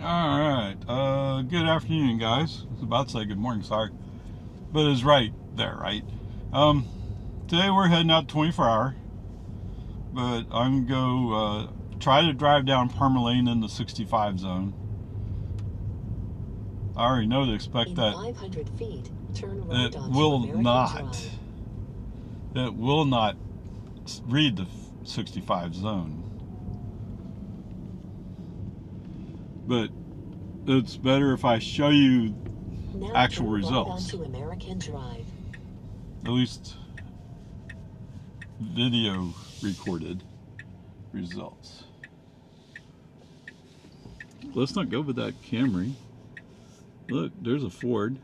Alright, good afternoon, guys. I was about to say good morning, sorry. But it's right there, right? Today we're heading out 24-hour. But I'm going to go try to drive down Parma Lane in the 65 zone. I already know to expect that 500 feet, turn right it will not read the 65 zone. But it's better if I show you actual results. Right onto American Drive. At least video recorded results. Let's not go with that Camry. Look, there's a Ford.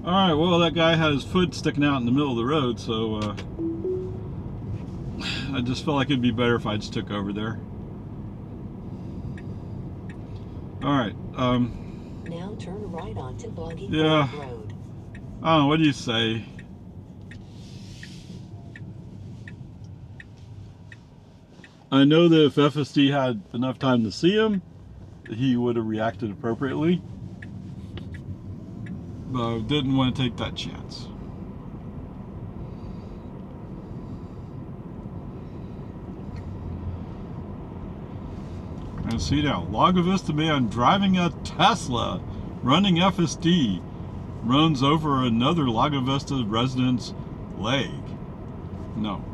Alright, well, that guy had his foot sticking out in the middle of the road, so I just felt like it'd be better if I just took over there. Alright, now turn right onto Boggy yeah, Road. I don't know, what do you say? I know that if FSD had enough time to see him, he would have reacted appropriately. But I didn't want to take that chance. And see now, Lago Vista man driving a Tesla, running FSD, runs over another Lago Vista resident's leg. No.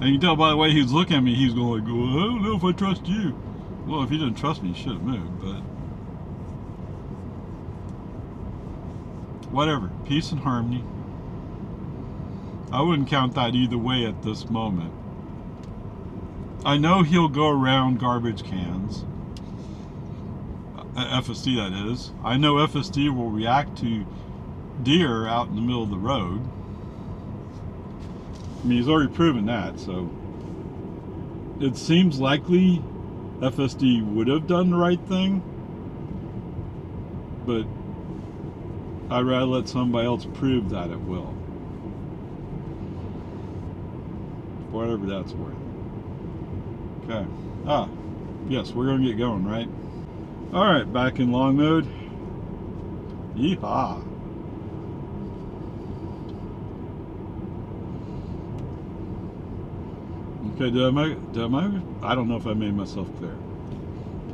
And you can tell by the way he was looking at me, he's going like, well, I don't know if I trust you. Well, if you didn't trust me, you should have moved, but whatever. Peace and harmony. I wouldn't count that either way at this moment. I know he'll go around garbage cans. FSD, that is. I know FSD will react to deer out in the middle of the road. I mean, he's already proven that, so it seems likely FSD would have done the right thing, but I'd rather let somebody else prove that it will. Whatever that's worth. Okay. Yes, we're going to get going, right? Alright, back in long mode. Yeehaw. Okay, I don't know if I made myself clear.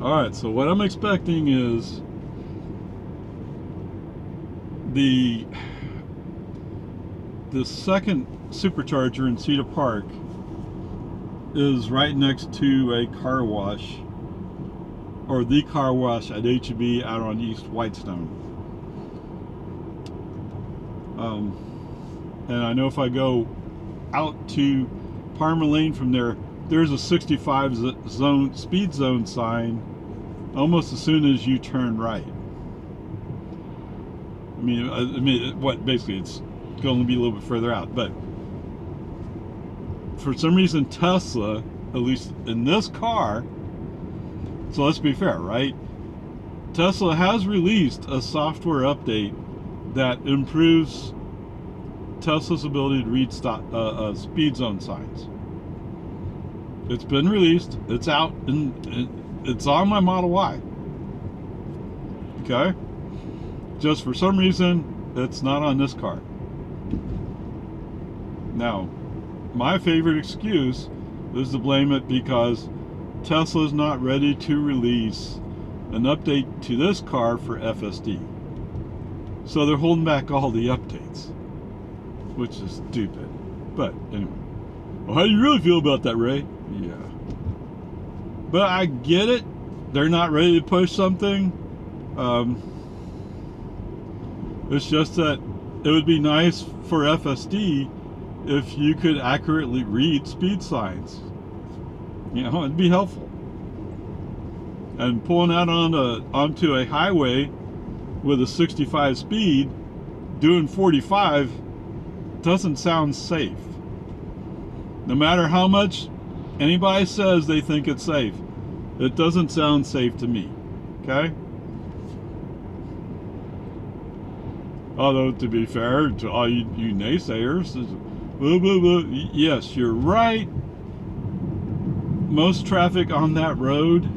Alright, so what I'm expecting is the second supercharger in Cedar Park is right next to a car wash, or the car wash at HEB out on East Whitestone. And I know if I go out to Parma Lane from there, there's a 65 zone speed zone sign almost as soon as you turn right. I mean, what basically it's going to be a little bit further out, but for some reason Tesla, at least in this car, so let's be fair, right? Tesla has released a software update that improves Tesla's ability to read speed zone signs. It's been released, it's out, and it's on my Model Y. Okay? Just for some reason, it's not on this car. Now, my favorite excuse is to blame it because Tesla's not ready to release an update to this car for FSD. So they're holding back all the updates, which is stupid. But anyway, well, how do you really feel about that, Ray? Yeah. But I get it. They're not ready to push something. It's just that it would be nice for FSD if you could accurately read speed signs. You know, it'd be helpful. And pulling out onto a highway with a 65 speed, doing 45, doesn't sound safe. No matter how much anybody says they think it's safe, it doesn't sound safe to me. Okay? Although, to be fair to all you naysayers, blah, blah, blah, yes, you're right. Most traffic on that road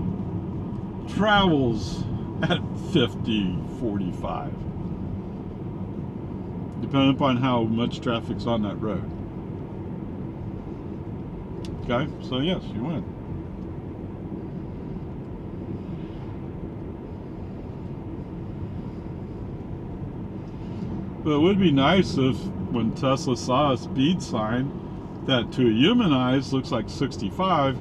travels at 50, 45. Depending upon how much traffic's on that road. Okay? So, yes, you win. But it would be nice if, when Tesla saw a speed sign that to a human eyes looks like 65,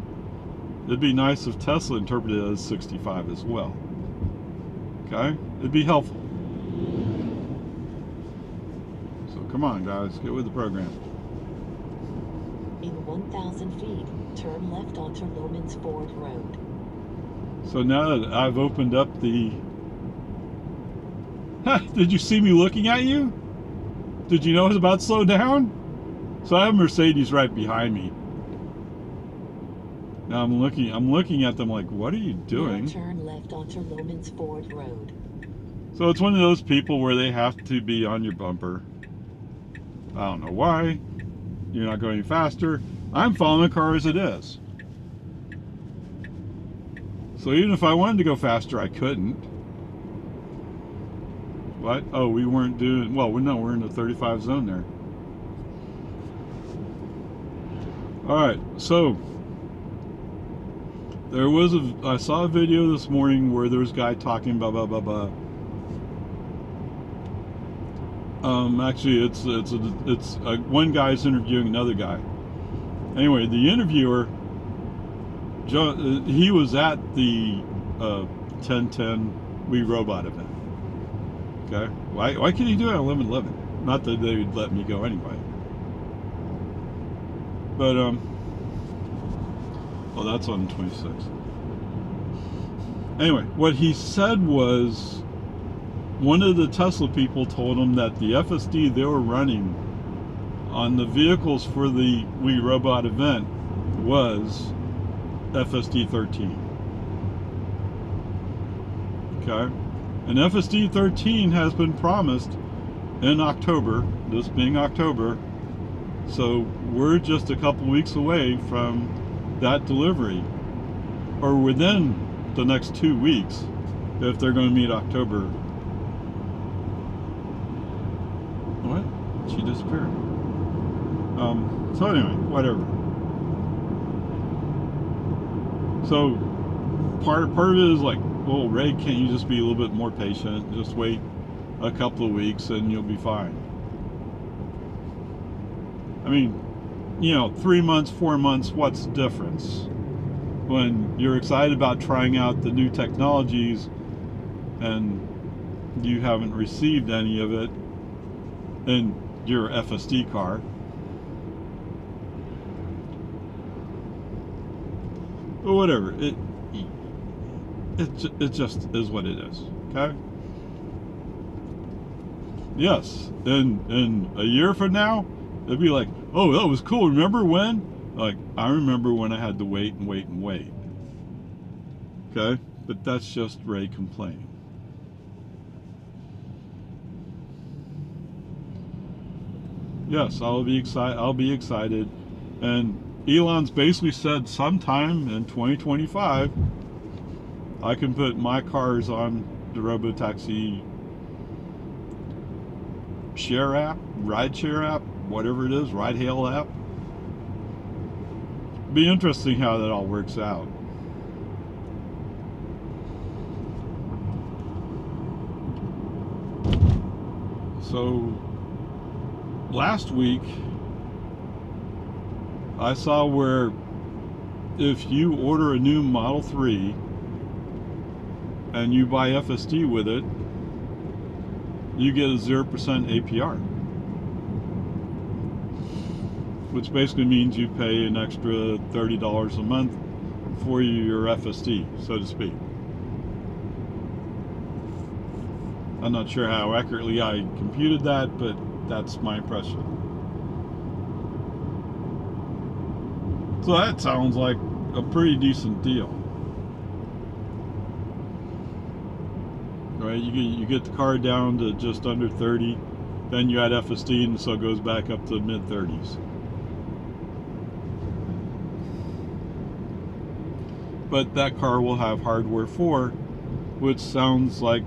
it'd be nice if Tesla interpreted it as 65 as well. Okay? It'd be helpful. So come on, guys, get with the program. In 1,000 feet, turn left onto Loman's Ford Road. So now that I've opened up the... Did you see me looking at you? Did you know I was about to slow down? So I have a Mercedes right behind me. Now I'm looking at them like, what are you doing? Now turn left onto Loman's Ford Road. So it's one of those people where they have to be on your bumper. I don't know why. You're not going faster. I'm following the car as it is. So even if I wanted to go faster, I couldn't. What? Oh, we weren't doing... Well, no, we're in the 35 zone there. Alright, so... I saw a video this morning where there was a guy talking blah, blah, blah, blah. Actually, it's one guy's interviewing another guy. Anyway, the interviewer, he was at the 1010 We Robot event. Okay, why can't he do it at 11:11? Not that they would let me go anyway. But well, that's on the 26th. Anyway, what he said was, one of the Tesla people told him that the FSD they were running on the vehicles for the We Robot event was FSD 13. Okay? And FSD 13 has been promised in October, this being October, so we're just a couple weeks away from that delivery, or within the next 2 weeks, if they're going to meet October. What? She disappeared. So anyway, whatever. So part of it is like, well, Ray, can't you just be a little bit more patient? Just wait a couple of weeks and you'll be fine. I mean, 3 months, 4 months, what's the difference? When you're excited about trying out the new technologies and you haven't received any of it in your FSD car. But whatever, it just is what it is, okay? Yes, in a year from now, it'd be like, oh, that was cool, remember when? Like, I remember when I had to wait and wait and wait. Okay? But that's just Ray complaining. Yes, I'll be excited. And Elon's basically said sometime in 2025, I can put my cars on the Robotaxi share app, ride share app, whatever it is, ride hail app. Be interesting how that all works out. So last week I saw where if you order a new Model 3 and you buy FSD with it, you get a 0% APR. Which basically means you pay an extra $30 a month for your FSD, so to speak. I'm not sure how accurately I computed that, but that's my impression. So that sounds like a pretty decent deal. right? You get the car down to just under 30, then you add FSD, and so it goes back up to mid 30s. But that car will have hardware 4, which sounds like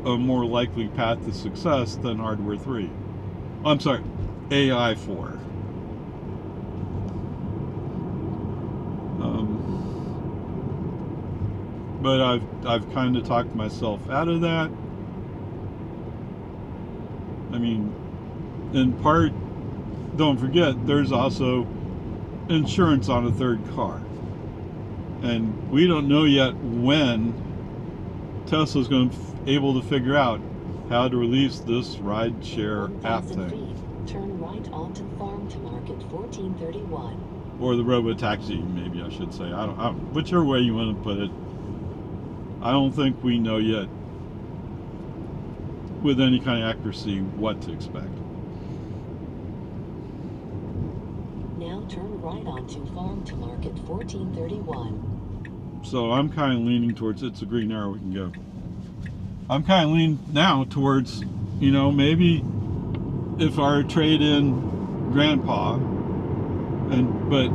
a more likely path to success than hardware 3. I'm sorry, AI 4. But I've kind of talked myself out of that. I mean, in part, don't forget, there's also insurance on a third car. And we don't know yet when Tesla's going to able to figure out how to release this ride-share app 1,000 thing. feet, turn right onto Farm to Market 1431. Or the robo-taxi, maybe I should say. I don't, whichever way you want to put it. I don't think we know yet with any kind of accuracy what to expect. Now turn right onto Farm to Market 1431. So I'm kind of leaning towards, it's a green arrow, we can go. I'm kind of leaning now towards, you know, maybe if I trade in Grandpa, but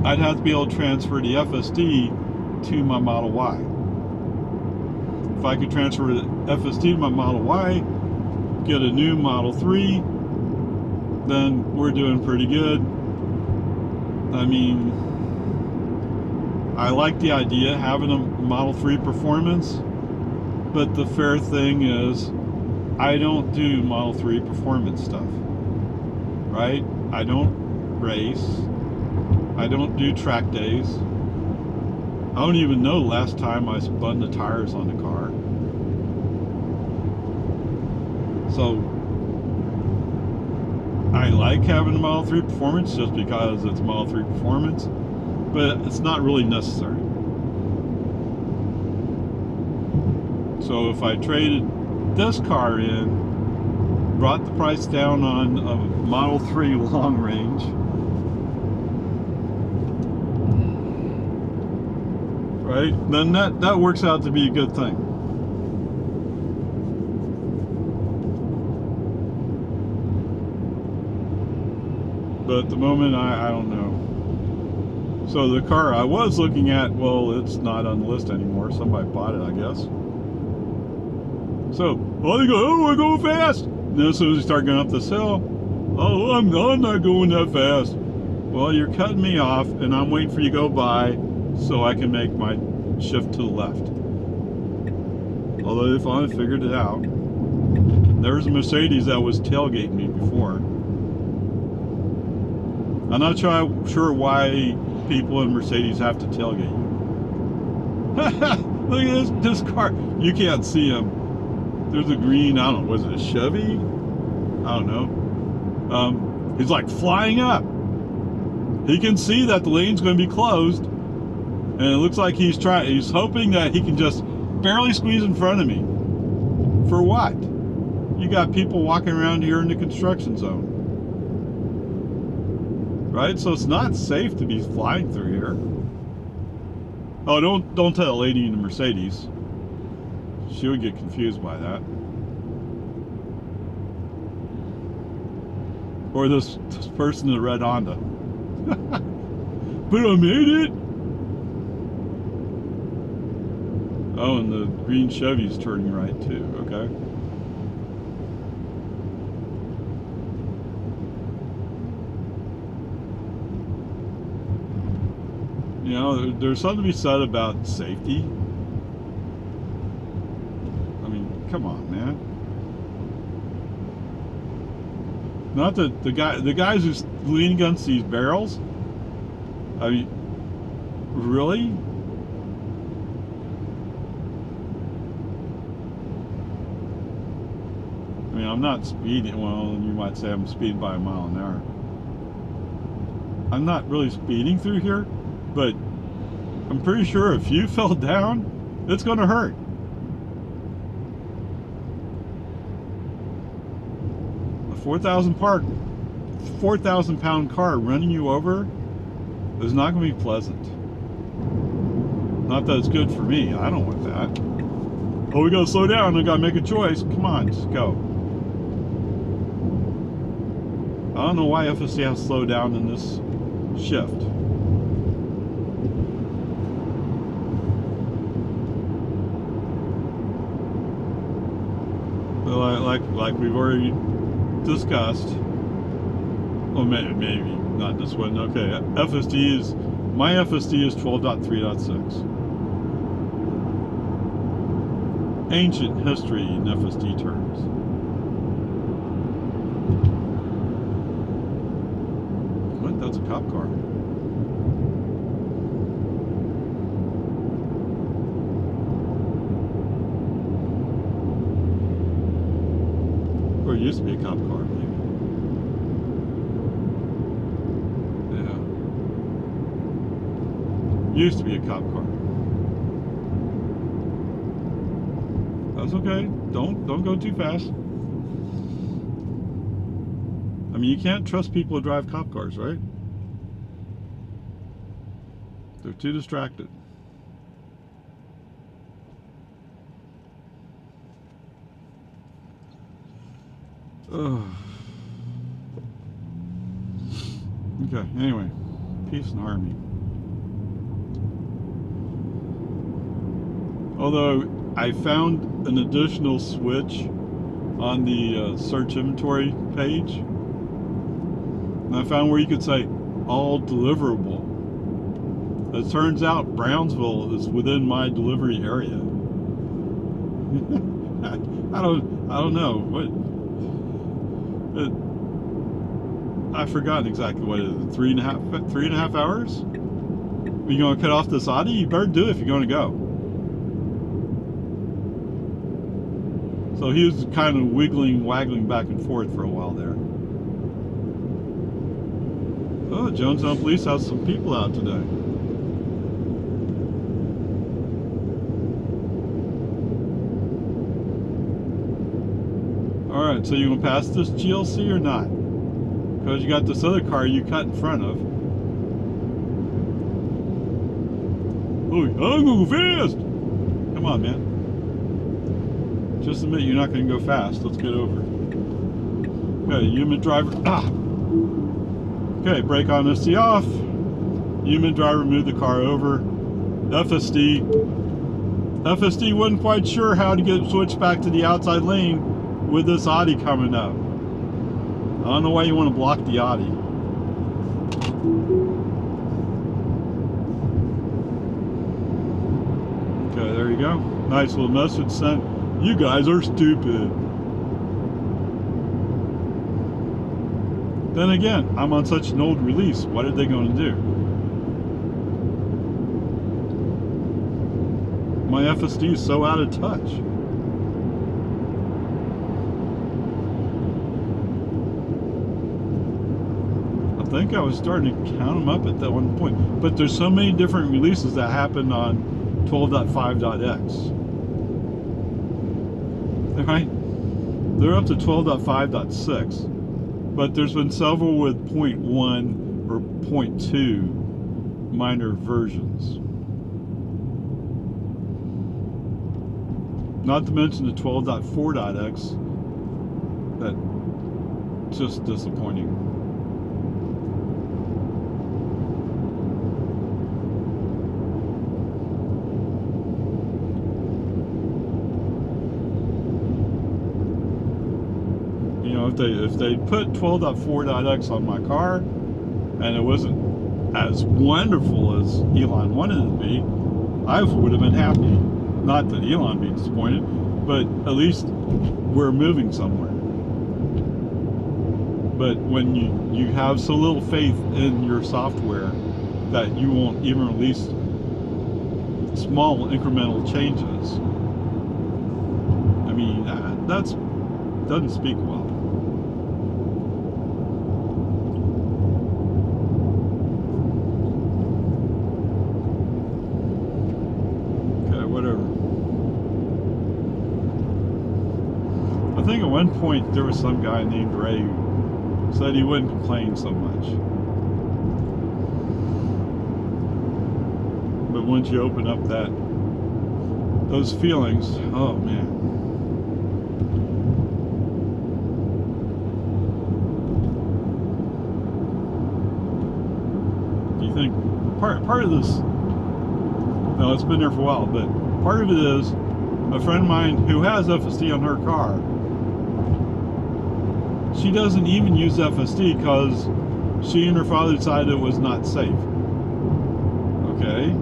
I'd have to be able to transfer the FSD to my Model Y. If I could transfer the FSD to my Model Y, get a new Model 3, then we're doing pretty good. I mean, I like the idea of having a Model 3 performance, but the fair thing is I don't do Model 3 performance stuff, right? I don't race. I don't do track days. I don't even know the last time I spun the tires on the car. So I like having a Model 3 performance just because it's Model 3 performance, but it's not really necessary. So if I traded this car in, brought the price down on a Model 3 long range, right, then that works out to be a good thing. But at the moment, I don't know. So the car I was looking at, well, it's not on the list anymore. Somebody bought it, I guess. So, oh, they go, oh, we're going fast. And then as soon as you start going up this hill, oh, I'm not going that fast. Well, you're cutting me off, and I'm waiting for you to go by so I can make my shift to the left. Although they finally figured it out. There was a Mercedes that was tailgating me before. I'm not sure why people in Mercedes have to tailgate you. Look at this car. You can't see him. There's a green, I don't know, was it a Chevy? I don't know. He's like flying up. He can see that the lane's going to be closed. And it looks like he's hoping that he can just barely squeeze in front of me. For what? You got people walking around here in the construction zone. Right? So it's not safe to be flying through here. Oh, don't tell a lady in a Mercedes. She would get confused by that. Or this person in the red Honda. But I made it! Oh, and the green Chevy's turning right too, okay. You know, there's something to be said about safety. I mean, come on, man. Not that the guys who's leaning against these barrels. I mean, really? I mean, I'm not speeding. Well, you might say I'm speeding by a mile an hour. I'm not really speeding through here, but I'm pretty sure if you fell down, it's going to hurt. A 4,000 pound car running you over is not going to be pleasant. Not that it's good for me. I don't want that. Oh, we gotta slow down. We gotta make a choice. Come on, just go. I don't know why FSD has to slow down in this shift. But like we've already discussed. Well, maybe not this one. Okay, my FSD is 12.3.6. Ancient history in FSD terms. What? That's a cop car. Or it used to be a cop car, maybe. Yeah. Used to be a cop car. That's okay. Don't go too fast. I mean, you can't trust people who drive cop cars, right? They're too distracted. Ugh. Okay, anyway. Peace and harmony. Although I found an additional switch on the search inventory page. And I found where you could say all deliverable. It turns out Brownsville is within my delivery area. I don't know what. I've forgotten exactly what it is. 3.5 hours? Are you gonna cut off this Audi? You better do it if you're gonna go. So he was kind of waggling back and forth for a while there. Oh, Jonestown Police has some people out today. Alright, so you gonna pass this GLC or not? Because you got this other car you cut in front of. Oh, I'm gonna go fast! Come on, man. Just admit you're not going to go fast. Let's get over. Okay, human driver. Ah! Okay, brake on SC off. Human driver moved the car over. FSD wasn't quite sure how to get switched back to the outside lane with this Audi coming up. I don't know why you want to block the Audi. Okay, there you go. Nice little message sent. You guys are stupid. Then again, I'm on such an old release. What are they going to do? My FSD is so out of touch. I think I was starting to count them up at that one point. But there's so many different releases that happened on 12.5.x. Right? They're up to 12.5.6, but there's been several with 0.1 or 0.2 minor versions. Not to mention the 12.4.x, that's just disappointing. If they put 12.4.x on my car and it wasn't as wonderful as Elon wanted it to be, I would have been happy. Not that Elon be disappointed, but at least we're moving somewhere. But when you have so little faith in your software that you won't even release small incremental changes, I mean, that doesn't speak well. I think at one point there was some guy named Ray who said he wouldn't complain so much. But once you open up that those feelings, oh man. Do you think part of this? No, it's been there for a while, but part of it is a friend of mine who has FSD on her car. She doesn't even use FSD because she and her father decided it was not safe. Okay.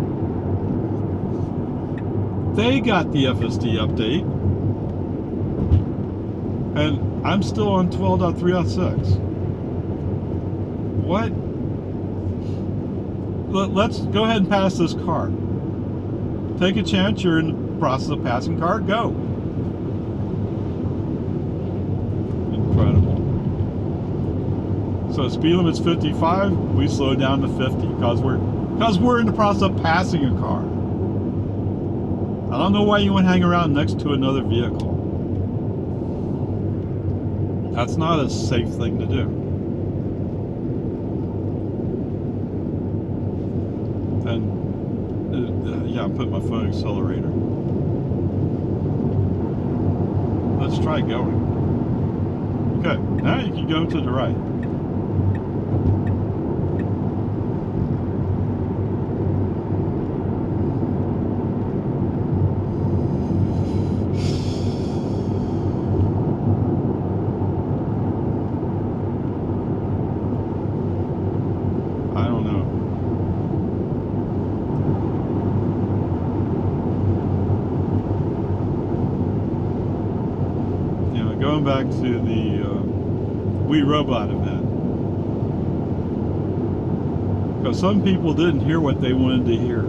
They got the FSD update, and I'm still on 12.3.6. What? Let's go ahead and pass this car. Take a chance. You're in the process of passing car. Go. Incredible. So speed limit's 55. We slow down to 50 because we're in the process of passing a car. I don't know why you would hang around next to another vehicle. That's not a safe thing to do. And yeah, I'm putting my foot on accelerator. Let's try going. Okay, now you can go to the right. I don't know. You know, going back to the We Robot event, because some people didn't hear what they wanted to hear.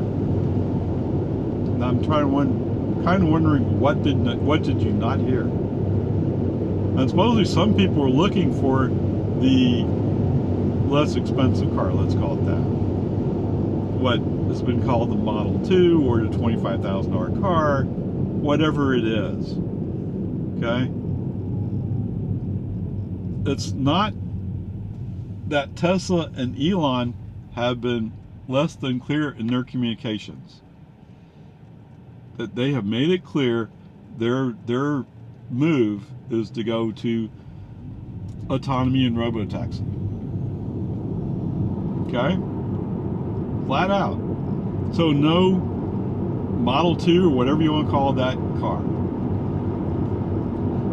And I'm kind of wondering what did you not hear? And supposedly some people were looking for the less expensive car, let's call it that. What has been called the Model 2 or the $25,000 car, whatever it is. Okay? It's not that Tesla and Elon have been less than clear in their communications. That they have made it clear their move is to go to autonomy and robotaxi. Okay? Flat out. So no Model 2 or whatever you want to call that car.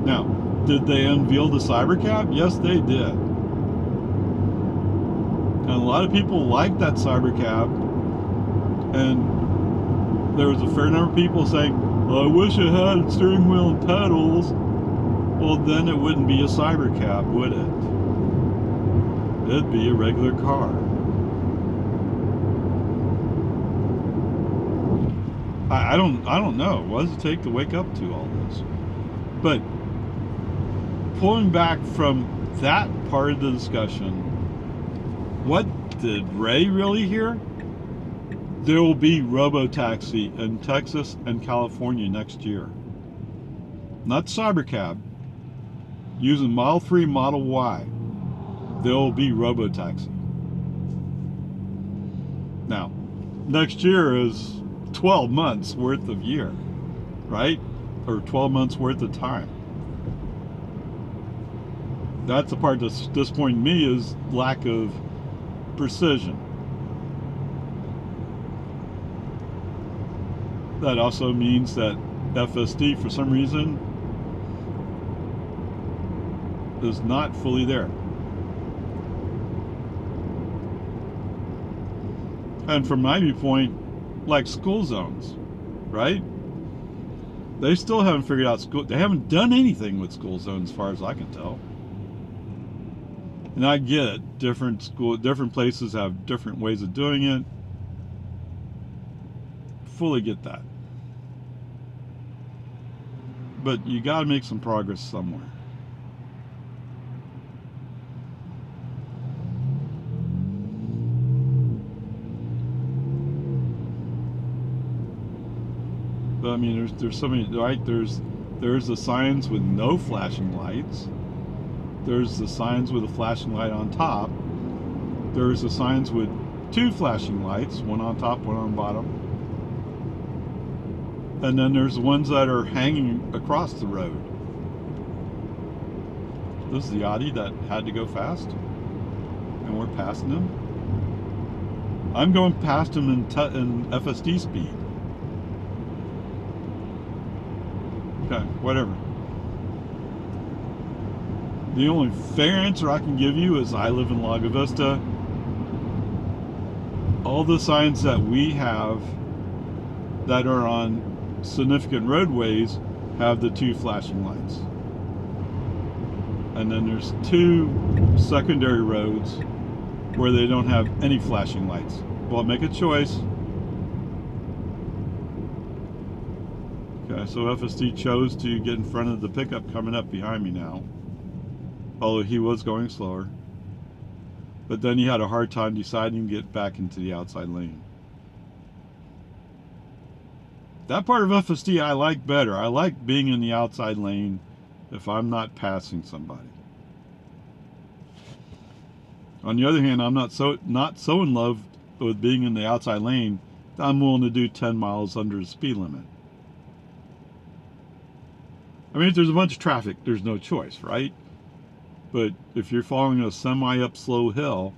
Now, did they unveil the Cybercab? Yes, they did. And a lot of people liked that Cybercab. And there was a fair number of people saying, well, I wish it had a steering wheel and pedals. Well, then it wouldn't be a Cybercab, would it? It'd be a regular car. I don't know. What does it take to wake up to all this? But pulling back from that part of the discussion, what did Ray really hear? There will be robotaxi in Texas and California next year. Not Cybercab. Using Model 3, Model Y. There will be robotaxi. Now, next year is 12 months worth of year, right? Or 12 months worth of time. That's the part that's disappointing me, is lack of precision. That also means that FSD, for some reason, is not fully there. And from my viewpoint, like school zones, right? They still haven't figured out they haven't done anything with school zones as far as I can tell. And I get it, different places have different ways of doing it. Fully get that. But you gotta make some progress somewhere. But I mean, there's so many, right? There's the signs with no flashing lights. There's the signs with a flashing light on top. There's the signs with two flashing lights, one on top, one on bottom. And then there's the ones that are hanging across the road. This is the Audi that had to go fast, and we're passing him. I'm going past him in FSD speed. Okay, whatever. The only fair answer I can give you is I live in Lago Vista. All the signs that we have that are on significant roadways have the 2 flashing lights. And then there's 2 secondary roads where they don't have any flashing lights. Well, make a choice. Okay, so FSD chose to get in front of the pickup coming up behind me now. Although he was going slower. But then he had a hard time deciding to get back into the outside lane. That part of FSD I like better. I like being in the outside lane if I'm not passing somebody. On the other hand, I'm not so in love with being in the outside lane that I'm willing to do 10 miles under the speed limit. I mean, if there's a bunch of traffic, there's no choice, right? But if you're following a semi up slow hill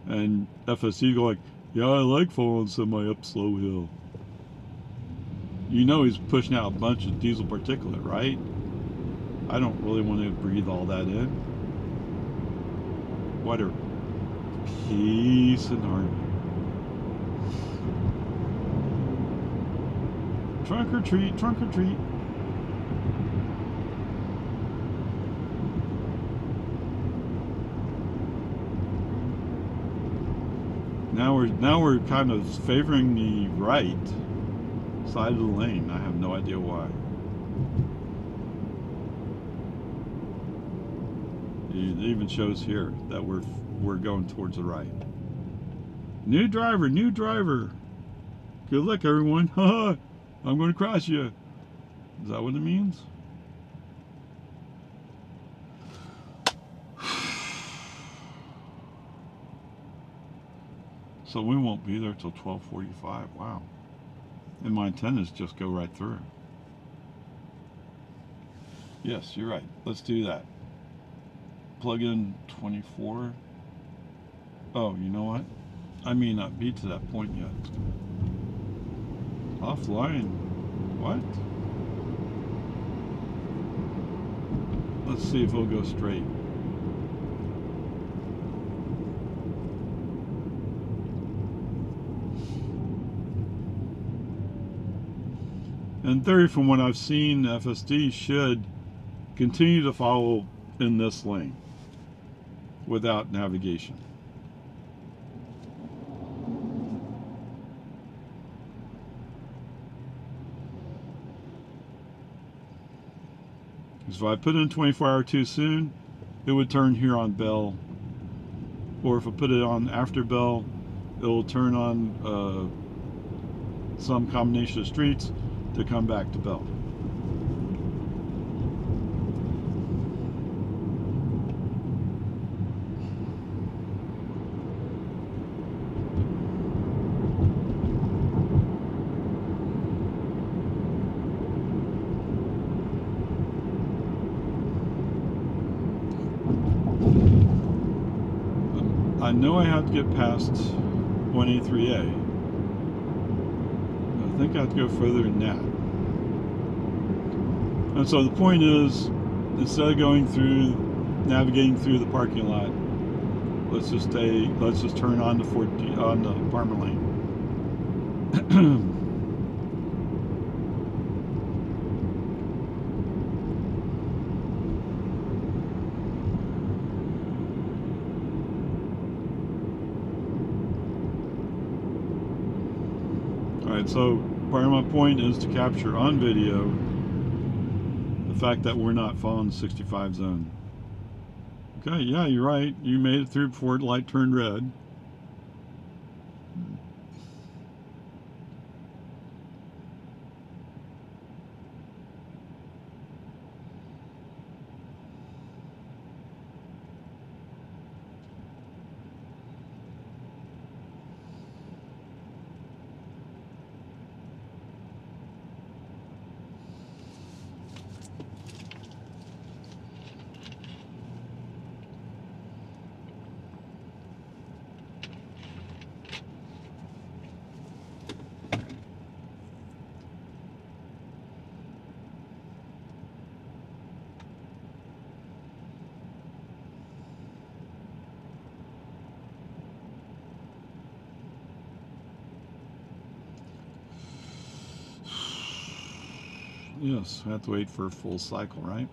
and FSD going, yeah, I like following semi up slow hill. You know he's pushing out a bunch of diesel particulate, right? I don't really want to breathe all that in. Whatever. Peace and harmony. Trunk or treat, trunk or treat. Now we're kind of favoring the right side of the lane. I have no idea why. It even shows here that we're going towards the right. New driver, new driver. Good luck, everyone. Haha, I'm going to crash you. Is that what it means? So we won't be there till 12:45. Wow. And my intent is just go right through. Yes, you're right. Let's do that. Plug in 24. Oh, you know what? I may not be to that point yet. Offline. What? Let's see if it'll go straight. In theory, from what I've seen, FSD should continue to follow in this lane without navigation. So if I put in 24-hour too soon, it would turn here on Bell. Or if I put it on after Bell, it will turn on some combination of streets to come back to Bell. I know I have to get past 183A. I think I have to go further than that. And so the point is, instead of going through, navigating through the parking lot, let's just turn on the apartment lane. Alright, so part of my point is to capture on video the fact that we're not following the 65 zone. Okay, yeah, you're right. You made it through before the light turned red. Yes, I have to wait for a full cycle, right?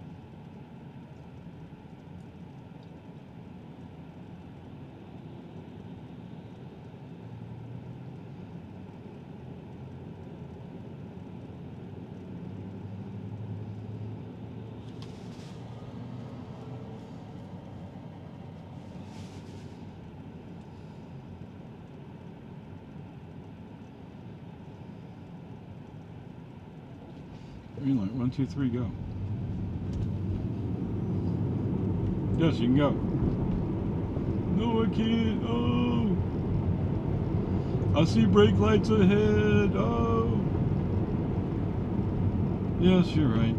Green light, 1, 2, 3, go. Yes, you can go. No, I can't. Oh, I see brake lights ahead. Oh, yes, you're right.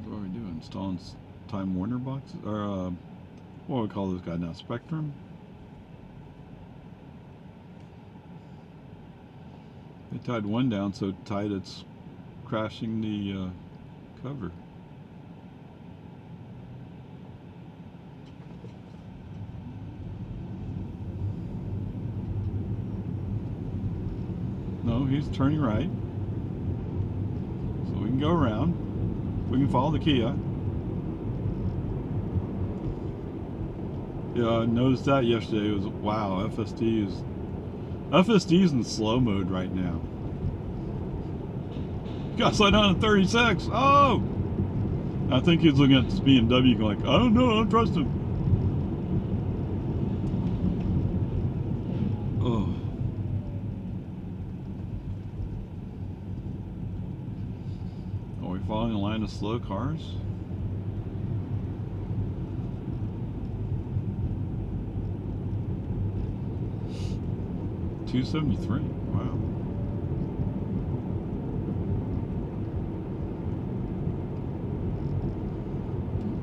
What are we doing? Installing Time Warner boxes, or what do we call this guy now? Spectrum. They tied one down so tight it's crashing the cover. No, he's turning right. So we can go around. We can follow the Kia. Yeah, I noticed that yesterday. It was, wow, FSD's in slow mode right now. Got slide down to 36. Oh! I think he's looking at this BMW going like, I don't know, I don't trust him. Oh. Are we following a line of slow cars? $273. Wow.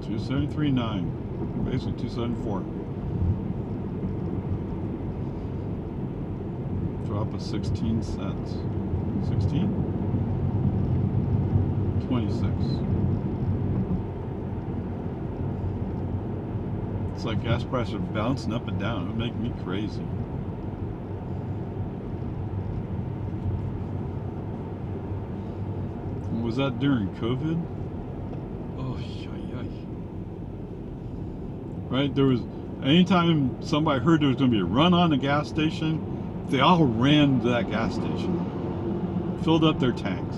$273.9. Basically $274. Drop of 16 cents. 16? 26. It's like gas prices are bouncing up and down. It would make me crazy. Was that during COVID? Oh, right? There was, anytime somebody heard there was going to be a run on the gas station, they all ran to that gas station, filled up their tanks.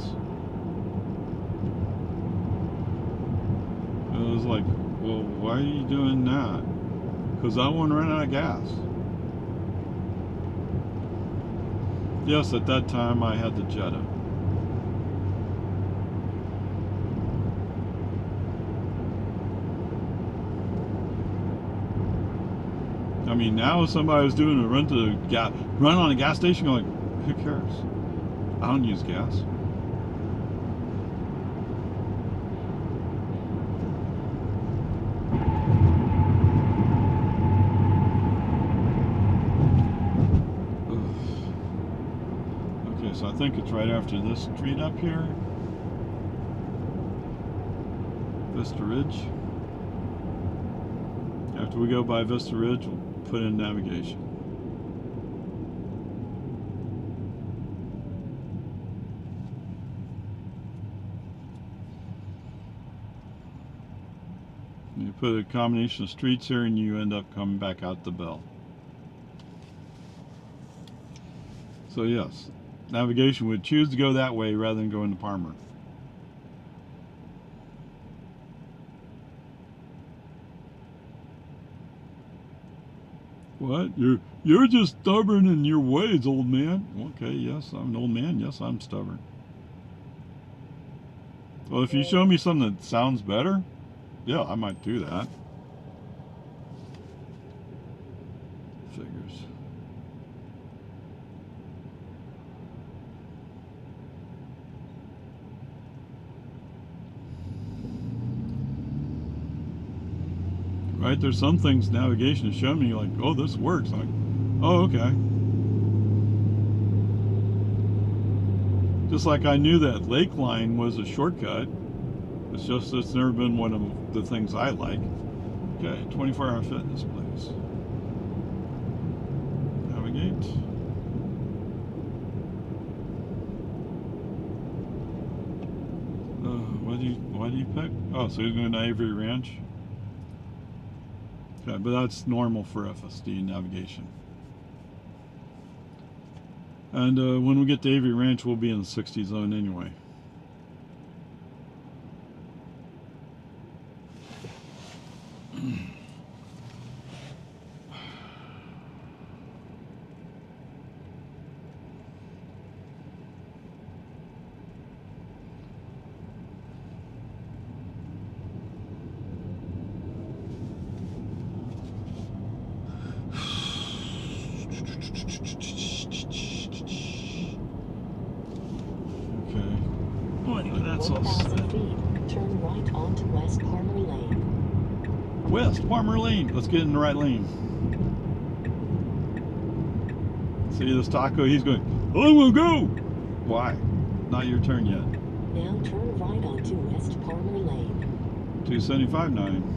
And it was like, well, why are you doing that? Because I want to run out of gas. Yes, at that time I had the Jetta. I mean, now if somebody was doing a run on a gas station, going, who cares? I don't use gas. Okay, so I think it's right after this street up here. Vista Ridge. After we go by Vista Ridge, we'll put in navigation. You put a combination of streets here and you end up coming back out the Bell. So yes, navigation would choose to go that way rather than going to Palmer. What? You're just stubborn in your ways, old man. Okay, yes, I'm an old man. Yes, I'm stubborn. Well, if you show me something that sounds better, yeah, I might do that. Figures. Right? There's some things navigation has shown me like, oh, this works. I'm like, oh, okay. Just like I knew that Lake Line was a shortcut. It's just it's never been one of the things I like. Okay, 24-hour fitness, please. What do you pick? Oh, so he's going to Avery Ranch. Okay, but that's normal for FSD navigation. And when we get to Avery Ranch, we'll be in the 60 zone anyway. That's all 1,000 feet. Turn right onto West Palmer Lane. West Palmer Lane. Let's get in the right lane. See this taco? He's going, I will go. Why? Not your turn yet. Now turn right onto West Palmer Lane. 275.9.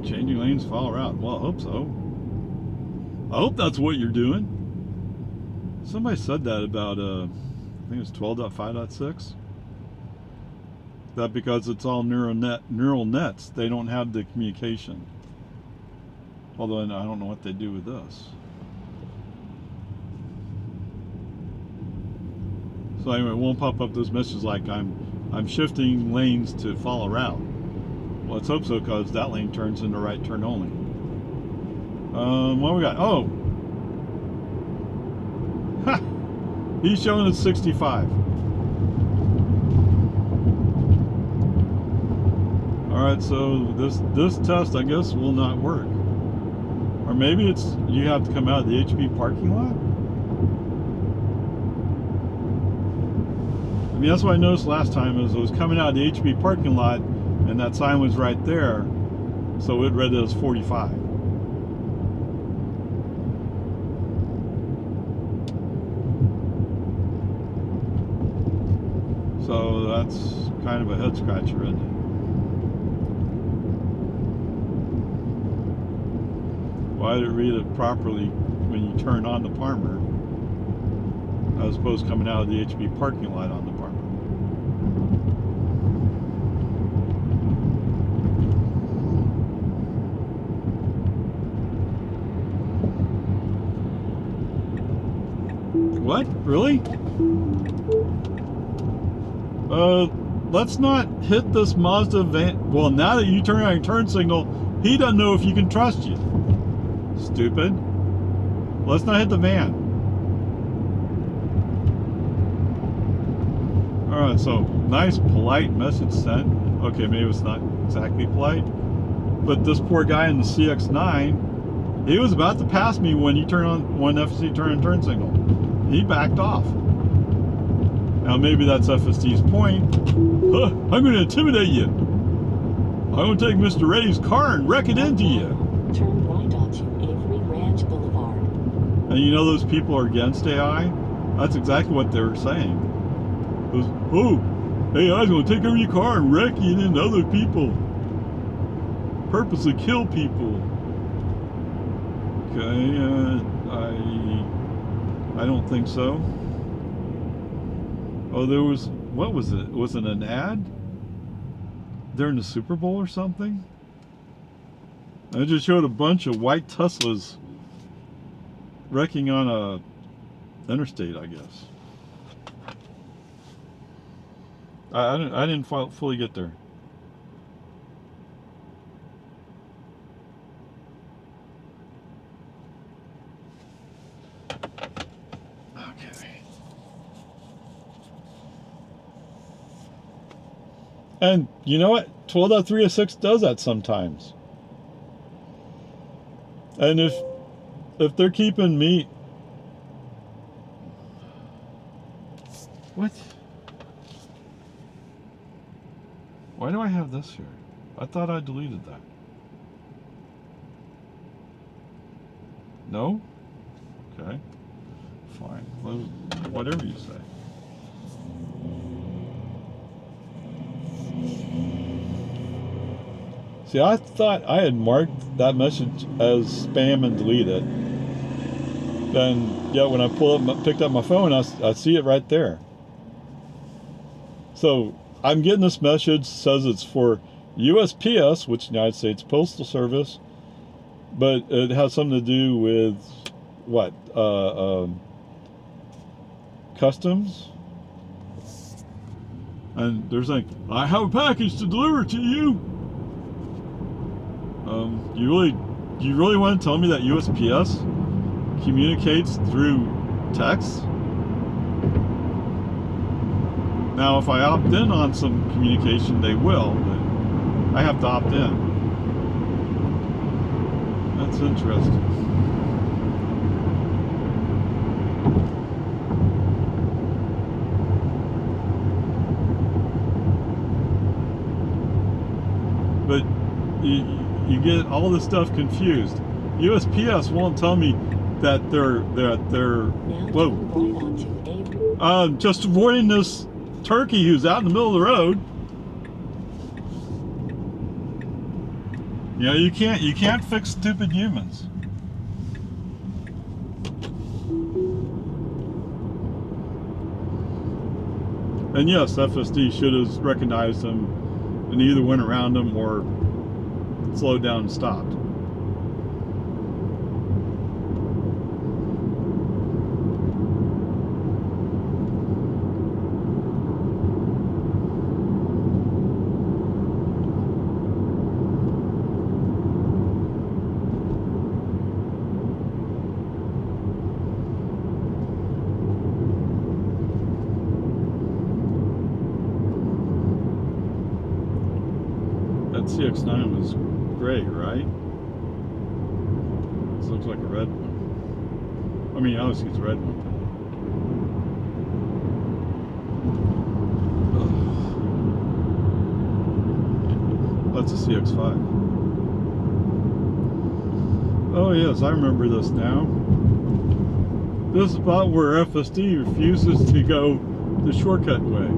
Changing lanes, follow route. Well, I hope so. I hope that's what you're doing. Somebody said that about, I think it's 12.5.6. That because it's all neural nets, they don't have the communication. Although I don't know what they do with this. So anyway, it won't pop up those messages like I'm shifting lanes to follow route. Well, let's hope so, because that lane turns into right turn only. What we got? Oh, ha! He's showing us 65. All right, so this test, I guess, will not work. Or maybe it's you have to come out of the HB parking lot. I mean, that's what I noticed last time is I was coming out of the HB parking lot, and that sign was right there, so it read it as 45. So that's kind of a head scratcher, isn't it? Why did it read it properly when you turn on the Palmer, as opposed to coming out of the HB parking lot on the Palmer? What? Really? Let's not hit this Mazda van. Well, now that you turn on your turn signal, he doesn't know if you can trust you. Stupid. Let's not hit the van. Alright, so nice, polite message sent. Okay, maybe it's not exactly polite. But this poor guy in the CX-9, he was about to pass me when FSD turned turn signal. He backed off. Now maybe that's FSD's point. Huh, I'm going to intimidate you. I'm going to take Mr. Ray's car and wreck it into you. Turn right onto Avery Ranch Boulevard. And you know those people are against AI? That's exactly what they were saying. It was, oh, AI's going to take over your car and wreck you into other people. Purposely kill people. Okay, I don't think so. Oh, there was, what was it? Was it an ad during the Super Bowl or something? I just showed a bunch of white Teslas wrecking on a interstate, I guess. I didn't fully get there. Okay. And you know what? 12.306 does that sometimes. And if they're keeping me... What? Why do I have this here? I thought I deleted that. No? Okay. Fine. Whatever you say. See, I thought I had marked that message as spam and delete it. Then, yeah, when I picked up my phone, I see it right there. So I'm getting this message, says it's for USPS, which is United States Postal Service, but it has something to do with what? Customs. And they're saying, I have a package to deliver to you. You really want to tell me that USPS communicates through text? Now, if I opt in on some communication, they will, but I have to opt in. That's interesting. But you get all this stuff confused. USPS won't tell me that they're whoa. Right onto Just avoiding this turkey who's out in the middle of the road. You know, you can't fix stupid humans. And yes, FSD should have recognized him and either went around him or slowed down and stopped. CX-9 was gray, right? This looks like a red one. I mean, obviously it's a red one. That's a CX-5. Oh yes, I remember this now. This is about where FSD refuses to go the shortcut way.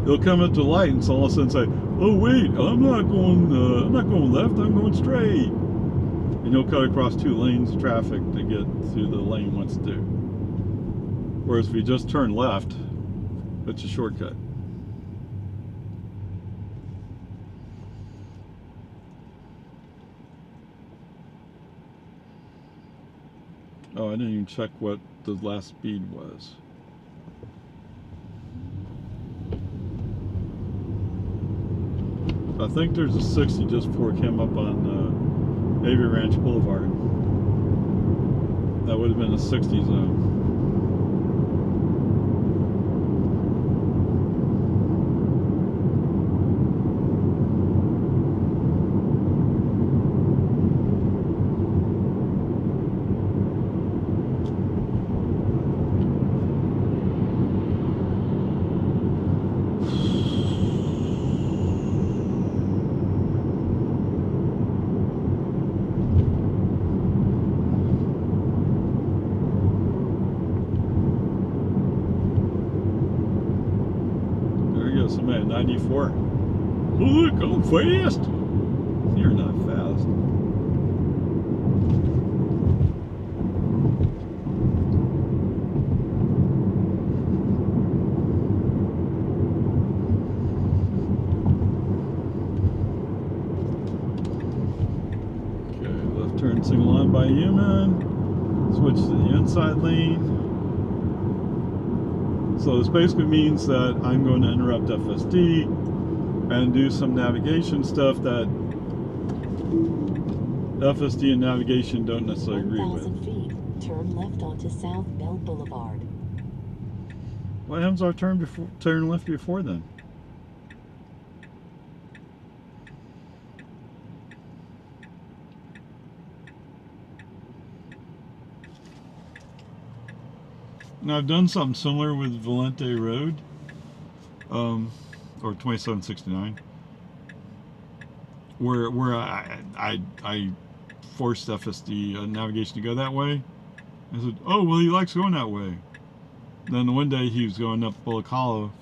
They'll come up to light and all of a sudden say, "Oh wait, I'm not going left. I'm going straight." And you'll cut across 2 lanes of traffic to get to the lane you want to do. Whereas if you just turn left, it's a shortcut. Oh, I didn't even check what the last speed was. I think there's a 60 just before it came up on Navy Ranch Boulevard. That would have been a 60 zone. Somebody at 94. Oh, look, I'm fast. You're not fast. Okay, left turn single line by human. Switch to the inside lane. So this basically means that I'm going to interrupt FSD and do some navigation stuff that FSD and navigation don't necessarily agree with. 1,000 feet, turn left onto South Bell Boulevard. What happens if I turn left before then? Now I've done something similar with Valente Road, or 2769, where I forced FSD navigation to go that way. I said, "Oh well, he likes going that way." Then one day he was going up Bullock Hollow,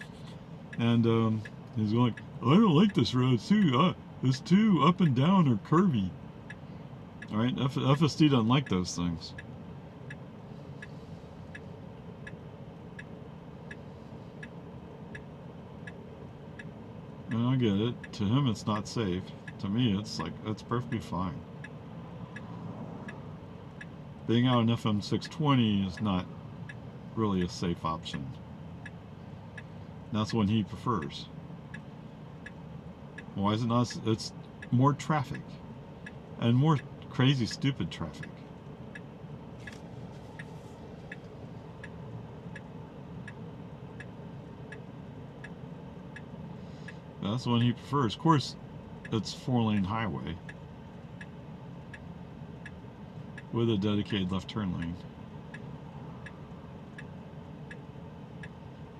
and he's going, I don't like this road. It's too up and down or curvy. All right, FSD doesn't like those things. And I get it. To him, it's not safe. To me, it's like, that's perfectly fine. Being out an FM 620 is not really a safe option. That's one he prefers. Why is it not? It's more traffic. And more crazy, stupid traffic. That's the one he prefers. Of course, it's 4-lane highway with a dedicated left turn lane.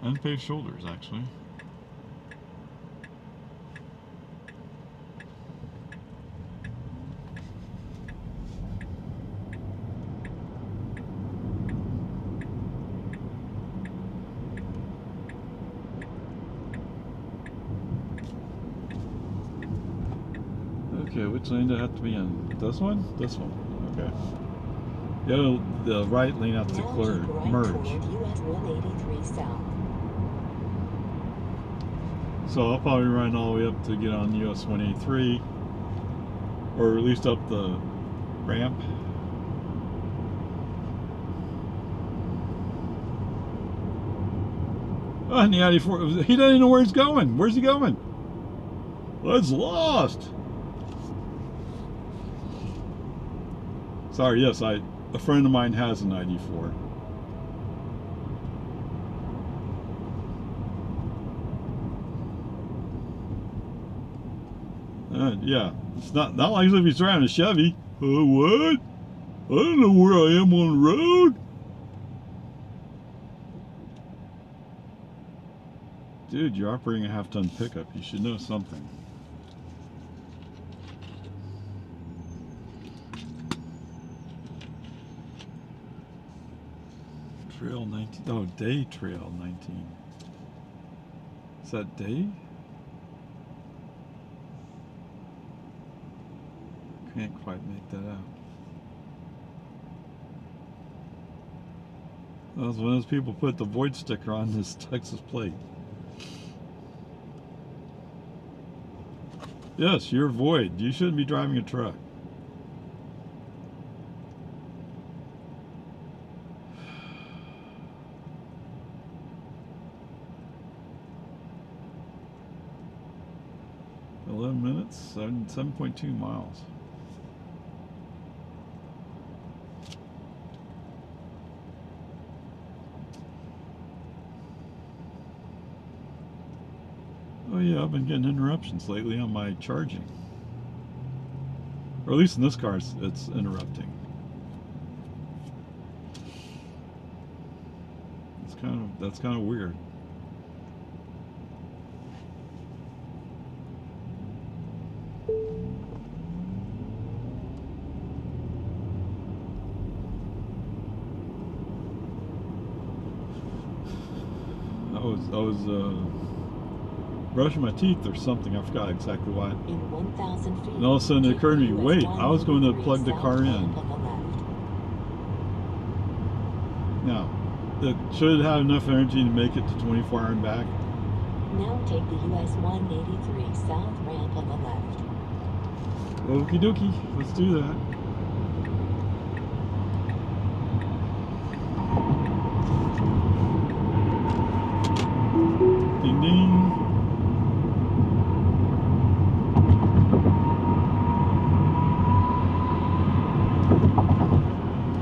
And paved shoulders, actually. Okay, which lane do I have to be in? This one? This one. Okay. The right lane out to clear. Merge. US 183 south. So I'll probably run all the way up to get on US 183, or at least up the ramp. Oh, and the 84, he doesn't even know where he's going. Where's he going? Well, it's lost. Sorry, yes, a friend of mine has an 94. Yeah, it's not like if he's driving a Chevy. What? I don't know where I am on the road. Dude, you're operating a half-ton pickup. You should know something. Trail 19. Oh, day trail 19. Is that day? Can't quite make that out. That was when those people put the void sticker on this Texas plate. Yes, you're void. You shouldn't be driving a truck. Minutes, 7.2 miles. Oh yeah, I've been getting interruptions lately on my charging. Or at least in this car, it's interrupting. That's kind of weird. I was brushing my teeth or something. I forgot exactly why. In 1,000 feet. And all of a sudden it occurred to me, wait, I was going to plug the car in. Now, should it have enough energy to make it to 24 hour and back? Now take the US 183 south ramp on the left. Okie dokie, let's do that. Ding ding.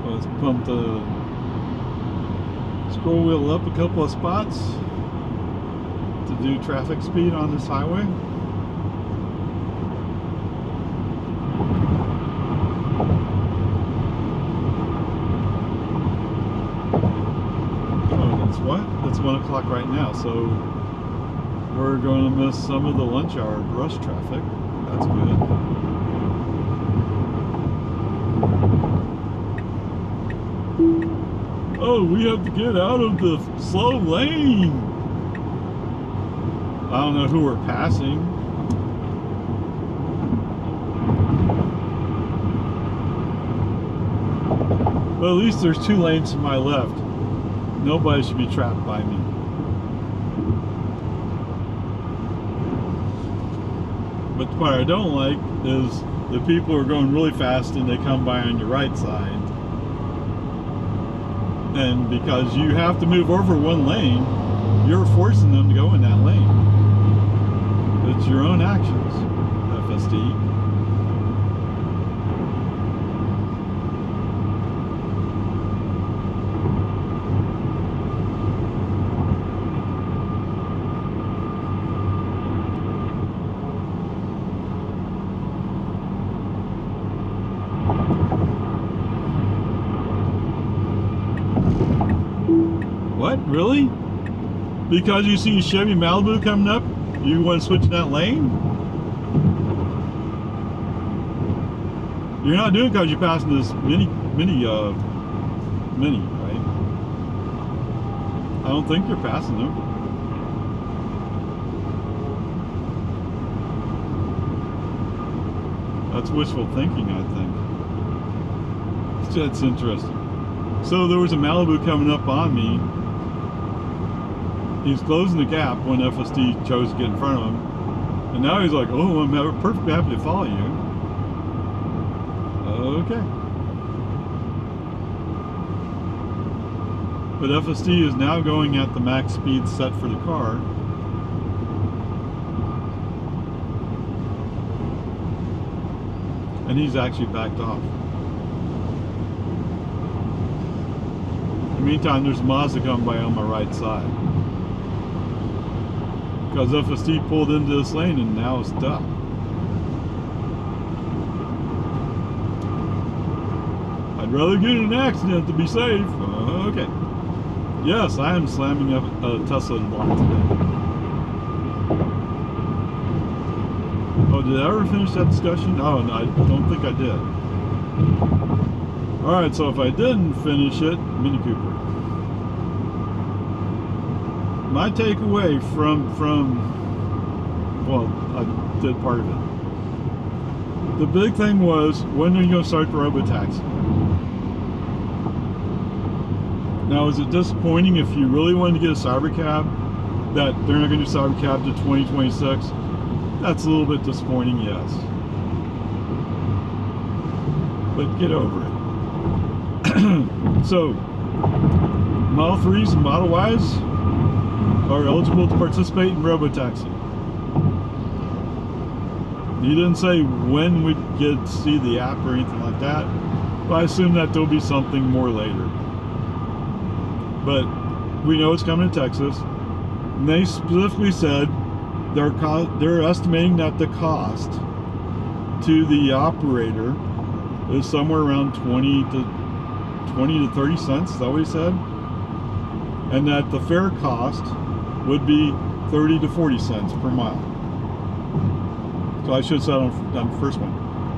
Let's pump the scroll wheel up a couple of spots to do traffic speed on this highway. Oh, it's what? It's 1 o'clock right now, so we're going to miss some of the lunch hour rush traffic. That's good. oh, we have to get out of the slow lane. I don't know who we're passing. But at least there's 2 lanes to my left. Nobody should be trapped by me. But the part I don't like is the people are going really fast and they come by on your right side. And because you have to move over 1 lane, you're forcing them to go in that lane. It's your own actions, FSD. What? Really? Because you see Chevy Malibu coming up, you want to switch that lane? You're not doing it because you're passing this mini, right? I don't think you're passing them. That's wishful thinking, I think. That's interesting. So there was a Malibu coming up on me. He's closing the gap when FSD chose to get in front of him. And now he's like, oh, I'm perfectly happy to follow you. Okay. But FSD is now going at the max speed set for the car. And he's actually backed off. In the meantime, there's a Mazda coming by on my right side. Because FSD pulled into this lane and now it's stuck. I'd rather get in an accident to be safe. Okay. Yes, I am slamming a Tesla lot today. Oh, did I ever finish that discussion? Oh, no, I don't think I did. Alright, so if I didn't finish it, Mini Cooper. My takeaway from well, I did part of it. The big thing was, when are you going to start the robotaxi? Now, is it disappointing if you really wanted to get a cyber cab that they're not going to do cyber cab to 2026? That's a little bit disappointing, yes. But get over it. So, Model 3s and Model Ys are eligible to participate in robotaxi. He didn't say when we'd get to see the app or anything like that, but I assume that there'll be something more later. But we know it's coming to Texas, and they specifically said they're estimating that the cost to the operator is somewhere around 20 to 30 cents. Is that what he said? And that the fare cost would be 30 to 40 cents per mile. So I should have said on the first one.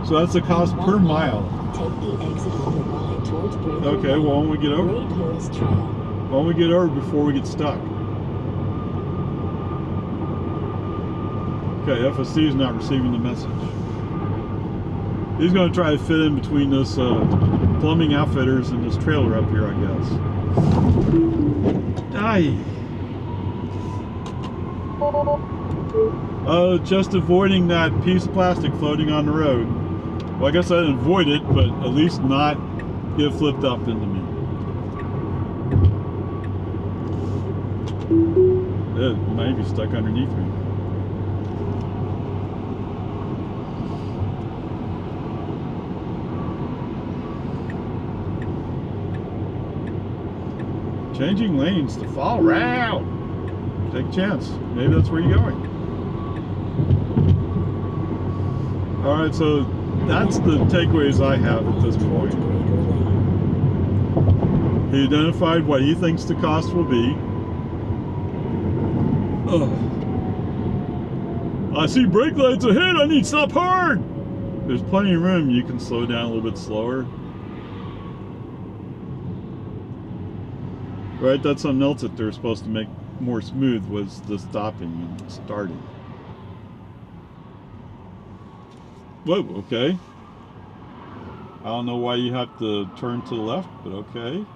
So that's the cost per mile. Take the exit on the right towards Brave Hill. Okay, well, when we get over, Brave Hills Trail. when we get over before we get stuck. Okay, FSD is not receiving the message. He's going to try to fit in between this plumbing outfitters and this trailer up here, I guess. Aye. Just avoiding that piece of plastic floating on the road. Well, I guess I didn't avoid it, but at least not get flipped up into me. It might be stuck underneath me. Changing lanes to fall round. Take a chance. Maybe that's where you're going. Alright, so that's the takeaways I have at this point. He identified what he thinks the cost will be. Ugh. I see brake lights ahead, I need to stop hard! There's plenty of room, you can slow down a little bit slower. Right, that's something else that they're supposed to make more smooth, was the stopping and starting. Whoa, okay. I don't know why you have to turn to the left, but okay.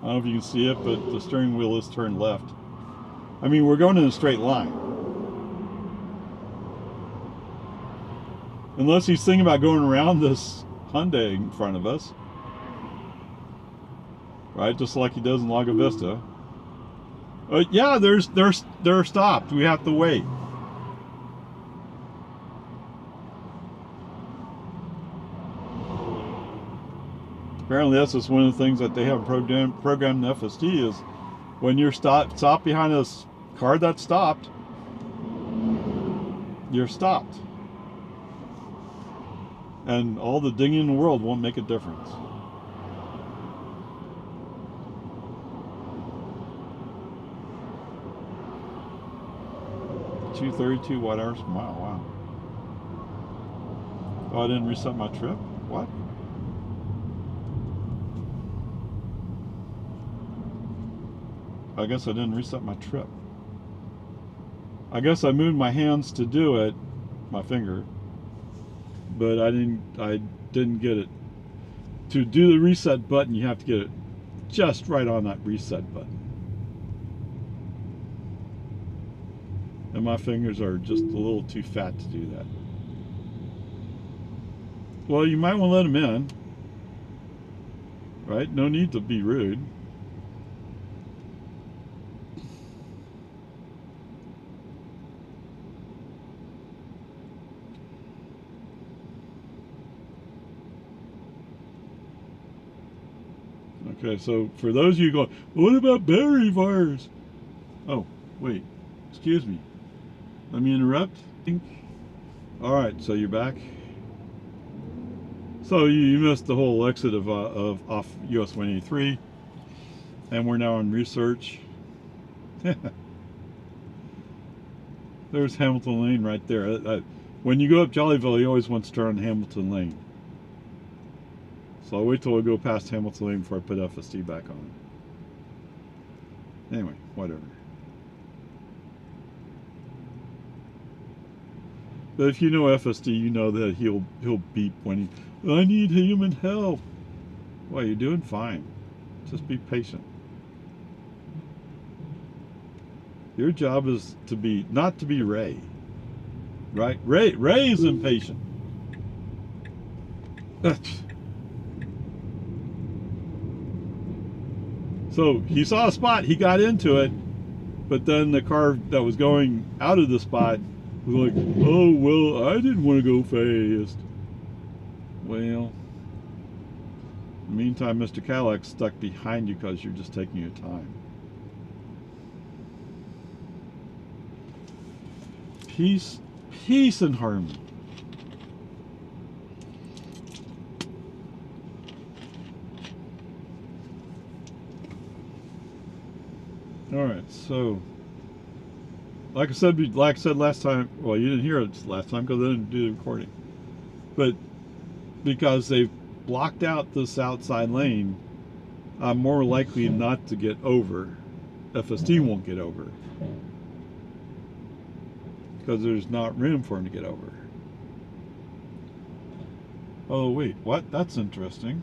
I don't know if you can see it, but the steering wheel is turned left. I mean, we're going in a straight line. Unless he's thinking about going around this Hyundai in front of us. Right, just like he does in Lago Vista. Yeah, they're stopped. We have to wait. Apparently, that's just one of the things that they have programmed in FSD is when you're stopped behind a car that's stopped, you're stopped. And all the dinging in the world won't make a difference. $232 watt-hours per mile. Wow. Oh, I didn't reset my trip? What? I guess I didn't reset my trip. I guess I moved my hands to do it, my finger, but I didn't get it. To do the reset button, you have to get it just right on that reset button. And my fingers are just a little too fat to do that. Well, you might want to let them in, right? No need to be rude. Okay, so for those of you going, what about battery fires? Oh, wait, excuse me. Let me interrupt. All right, so you're back. So you missed the whole exit of off US 183, and we're now in research. There's Hamilton Lane right there. When you go up Jollyville, you always want to turn on Hamilton Lane. So I'll wait till I go past Hamilton Lane before I put FSD back on. Anyway, whatever. But if you know FSD, you know that he'll beep when I need human help. Well, you're doing fine. Just be patient. Your job is not to be Ray. Right? Ray is impatient. So he saw a spot, he got into it, but then the car that was going out of the spot was like, oh, well, I didn't want to go fast. Well, in the meantime, Mr. Cadillac's stuck behind you because you're just taking your time. Peace and harmony. All right, so like I said last time. Well, you didn't hear it last time because I didn't do the recording. But because they've blocked out this outside lane, I'm more likely not to get over. FSD won't get over because there's not room for him to get over. Oh wait, what? That's interesting.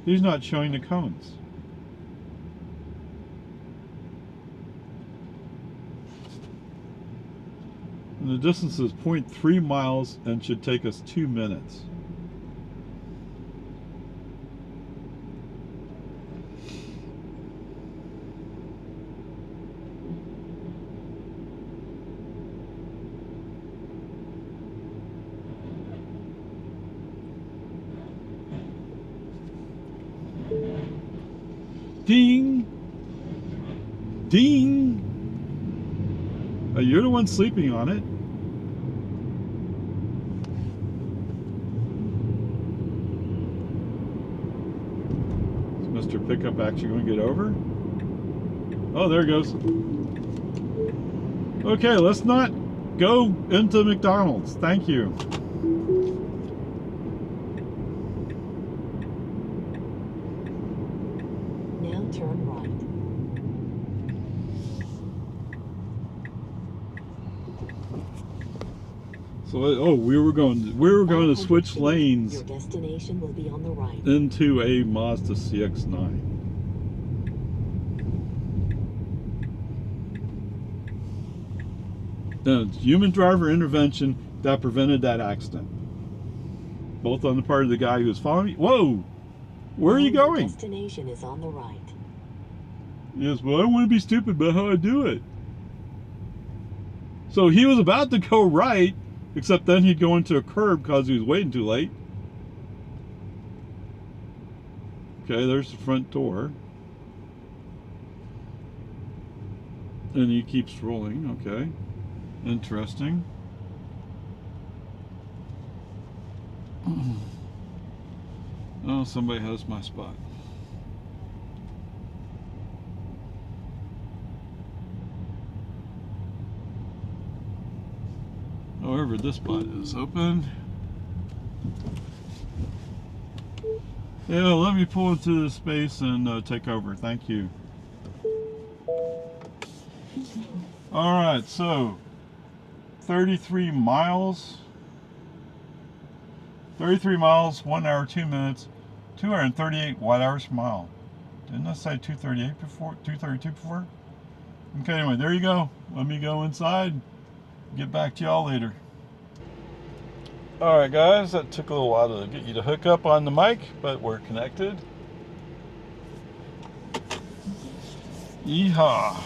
He's not showing the cones. And the distance is 0.3 miles and should take us 2 minutes. Ding! Ding! You're the one sleeping on it. Is Mr. Pickup actually going to get over? Oh, there it goes. Okay, let's not go into McDonald's. Thank you. So we were going to 500 switch feet, lanes Your destination will be on the right. into a Mazda CX-9. Then it's human driver intervention that prevented that accident. Both on the part of the guy who was following me. Whoa! Where are you Your going? destination is on the right. Yes, well, I don't want to be stupid about how I do it. So he was about to go right, except then he'd go into a curb because he was waiting too late. Okay, there's the front door. And he keeps rolling, okay. Interesting. Oh, somebody has my spot. However, this spot is open. Yeah, let me pull into this space and take over. Thank you. Alright, so 33 miles. 33 miles, 1 hour, 2 minutes, 238 watt hours per mile. Didn't I say 238 before? 232 before? Okay, anyway, there you go. Let me go inside. Get back to y'all later. Alright guys, that took a little while to get you to hook up on the mic, but we're connected. Yeehaw.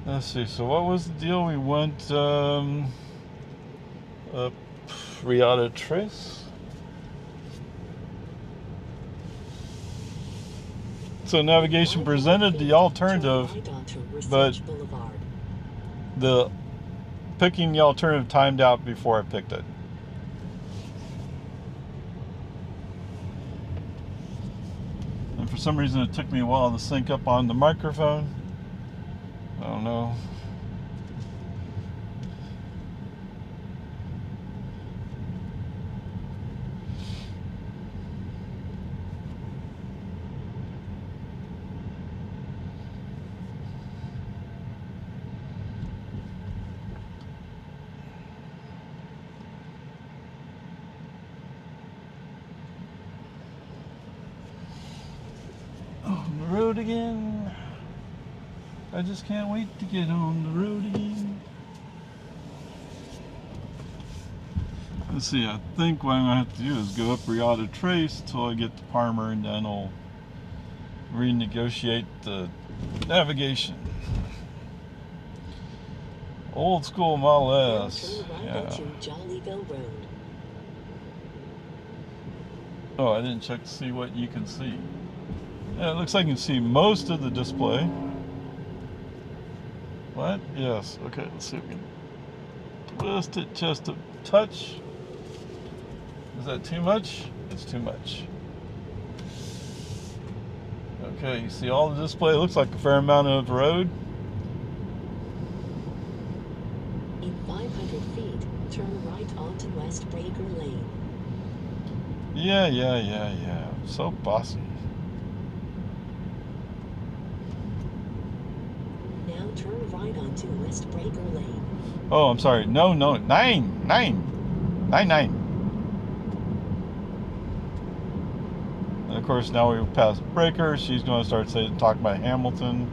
Let's see, so what was the deal? We went up Riata Trace. So navigation presented the alternative, but the picking the alternative timed out before I picked it. And for some reason it took me a while to sync up on the microphone. I don't know. On the road again. I just can't wait to get on the road again. Let's see, I think what I'm going to have to do is go up Riata Trace until I get to Parmer, and then I'll renegotiate the navigation. Old school Model S. Yeah. Oh, I didn't check to see what you can see. Yeah, it looks like you can see most of the display. What? Yes. Okay, let's see if we can twist it just a touch. Is that too much? It's too much. Okay, you see all the display. It looks like a fair amount of road. In 500 feet, turn right onto West Breaker Lane. Yeah. So bossy. Now turn right onto West Breaker Lane. Oh, I'm sorry. No. 9. And of course, now we've passed Breaker. She's going to start talking about Hamilton.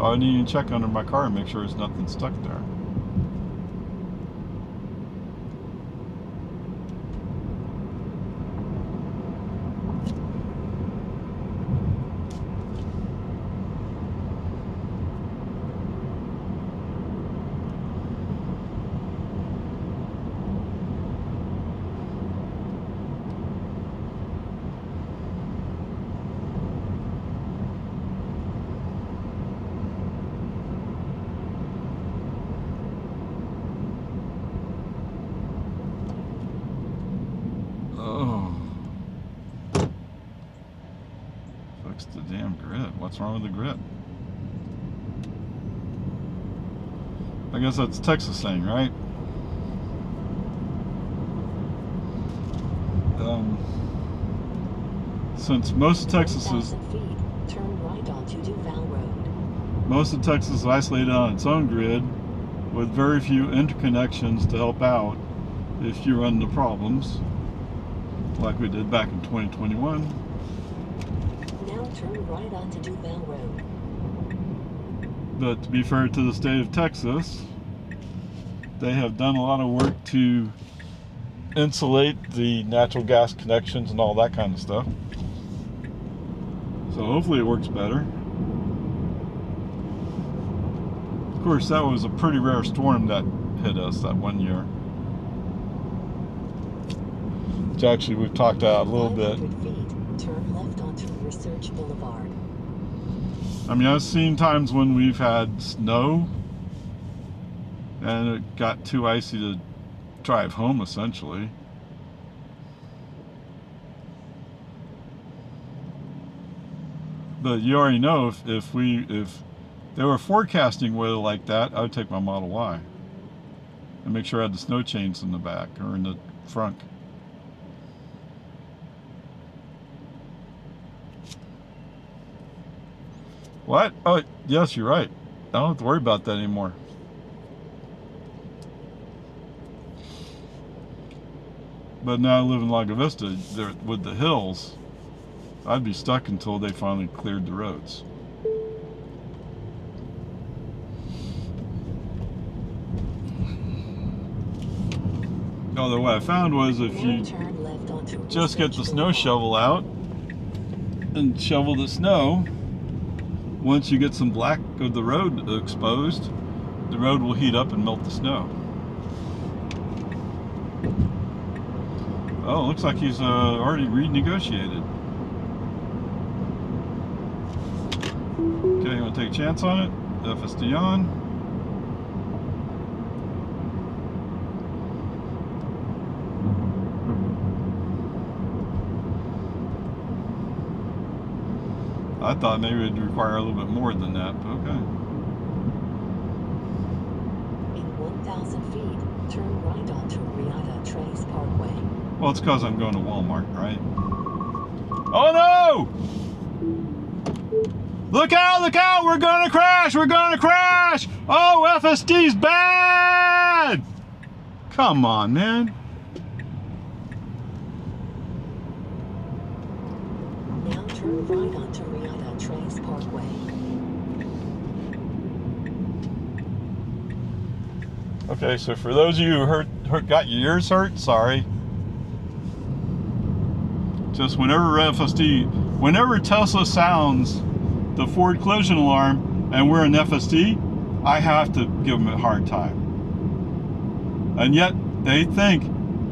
I need to check under my car and make sure there's nothing stuck there. damn grid. What's wrong with the grid? I guess that's Texas saying, right? Since most of Texas is 1,000 feet, turn right onto Duval Road. most of Texas is isolated on its own grid, with very few interconnections to help out if you run into problems, like we did back in 2021. Now turn right onto Duval Road. But to be fair to the state of Texas, they have done a lot of work to insulate the natural gas connections and all that kind of stuff. So hopefully it works better. Of course, that was a pretty rare storm that hit us that one year. Which actually we've talked about a little bit. 500 feet, turn left onto Research Boulevard. I mean, I've seen times when we've had snow and it got too icy to drive home, essentially. But you already know if they were forecasting weather like that, I would take my Model Y and make sure I had the snow chains in the back or in the front. What? Oh, yes, you're right. I don't have to worry about that anymore. But now I live in Lago Vista, there with the hills. I'd be stuck until they finally cleared the roads. Although what I found was if you just get the snow shovel out and shovel the snow, once you get some black of the road exposed, the road will heat up and melt the snow. Oh, looks like he's already renegotiated. Okay, you want to take a chance on it? FSD on. I thought maybe it'd require a little bit more than that, but okay. In 1,000 feet, turn right onto Riata Trace Parkway. Well, it's because I'm going to Walmart, right? Oh no! Look out, look out! We're gonna crash! We're gonna crash! Oh, FSD's bad! Come on, man. Now turn right onto Riata Trace Parkway. Okay, so for those of you who got your ears hurt, sorry. Just whenever Tesla sounds the forward collision alarm and we're in FSD, I have to give them a hard time. And yet they think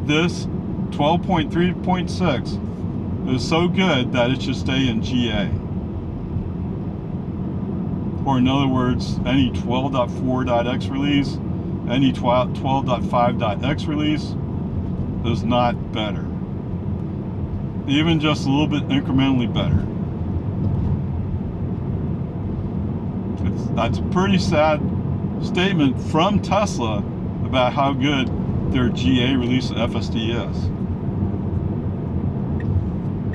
this 12.3.6 is so good that it should stay in GA. Or in other words, any 12.4.x release, any 12.5.x release is not better. Even just a little bit incrementally better. That's a pretty sad statement from Tesla about how good their GA release of FSD is.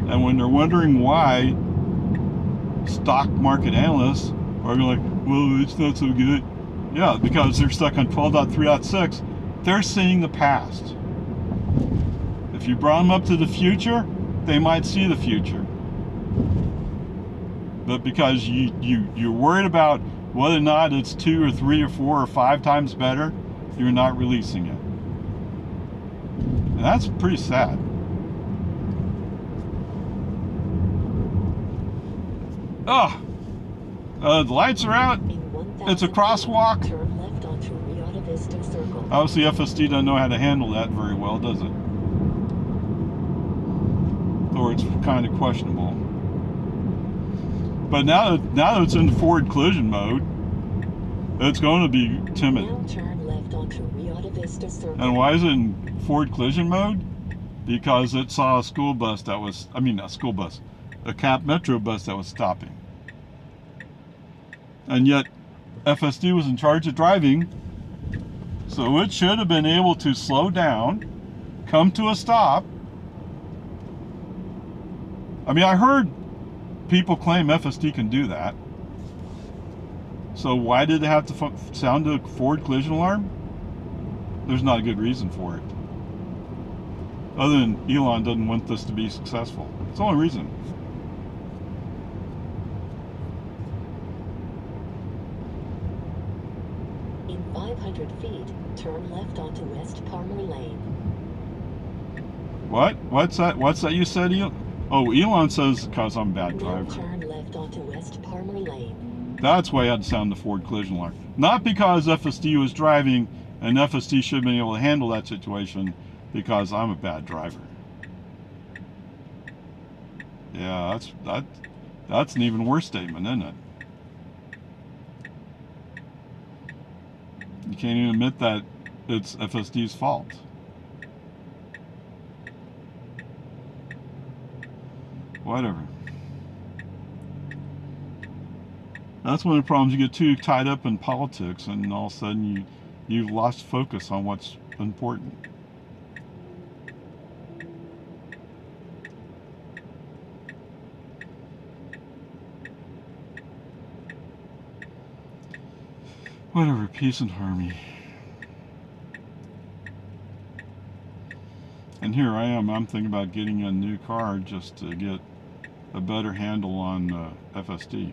And when they're wondering why stock market analysts are like, well, it's not so good. Yeah, because they're stuck on 12.3.6. They're seeing the past. If you brought them up to the future, they might see the future. But because you're worried about whether or not it's 2 or 3 or 4 or 5 times better, you're not releasing it. And that's pretty sad. The lights are out. It's a crosswalk. Turn left onto Riata Vista Circle. Obviously FSD doesn't know how to handle that very well, does it? Or it's kind of questionable. But now that it's in forward collision mode, it's going to be timid. Now turn left onto Riata Vista Circle. And why is it in forward collision mode? Because it saw a school bus that was, not school bus, a Cap Metro bus that was stopping. And yet, FSD was in charge of driving, so it should have been able to slow down, come to a stop. I mean, I heard people claim FSD can do that. So why did it have to sound a forward collision alarm? There's not a good reason for it. Other than Elon doesn't want this to be successful. It's the only reason. In 500 feet, turn left onto West Palmer Lane. What? What's that? What's that you said, Elon? Oh, Elon says because I'm a bad driver. Now turn left onto West Palmer Lane. That's why I had to sound the forward collision alarm. Not because FSD was driving and FSD should have been able to handle that situation, because I'm a bad driver. Yeah, that's an even worse statement, isn't it? You can't even admit that it's FSD's fault. Whatever. That's one of the problems. You get too tied up in politics, and all of a sudden you've lost focus on what's important. Whatever, peace and harmony. And here I am, I'm thinking about getting a new car just to get a better handle on FSD.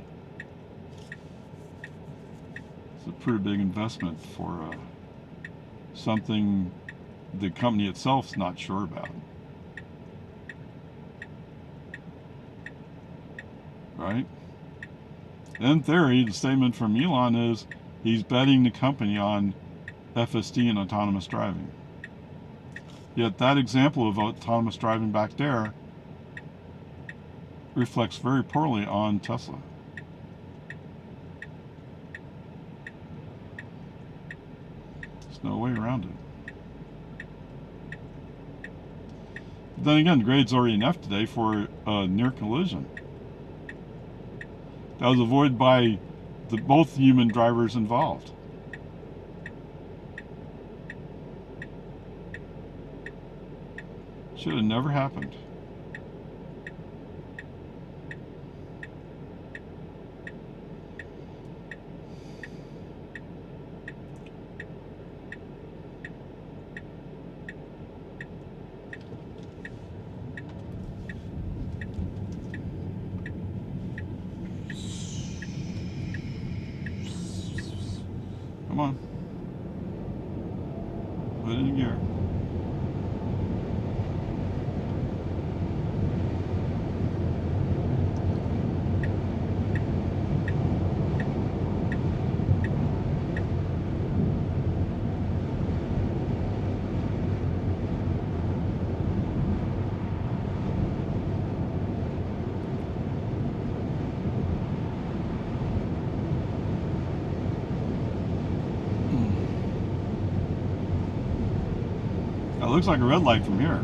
It's a pretty big investment for something the company itself's not sure about. Right? In theory, the statement from Elon is he's betting the company on FSD and autonomous driving. Yet that example of autonomous driving back there reflects very poorly on Tesla. There's no way around it. But then again, the grade's already enough today for a near collision. That was avoided by both human drivers involved. Should have never happened. Come on. Put it in gear. It looks like a red light from here.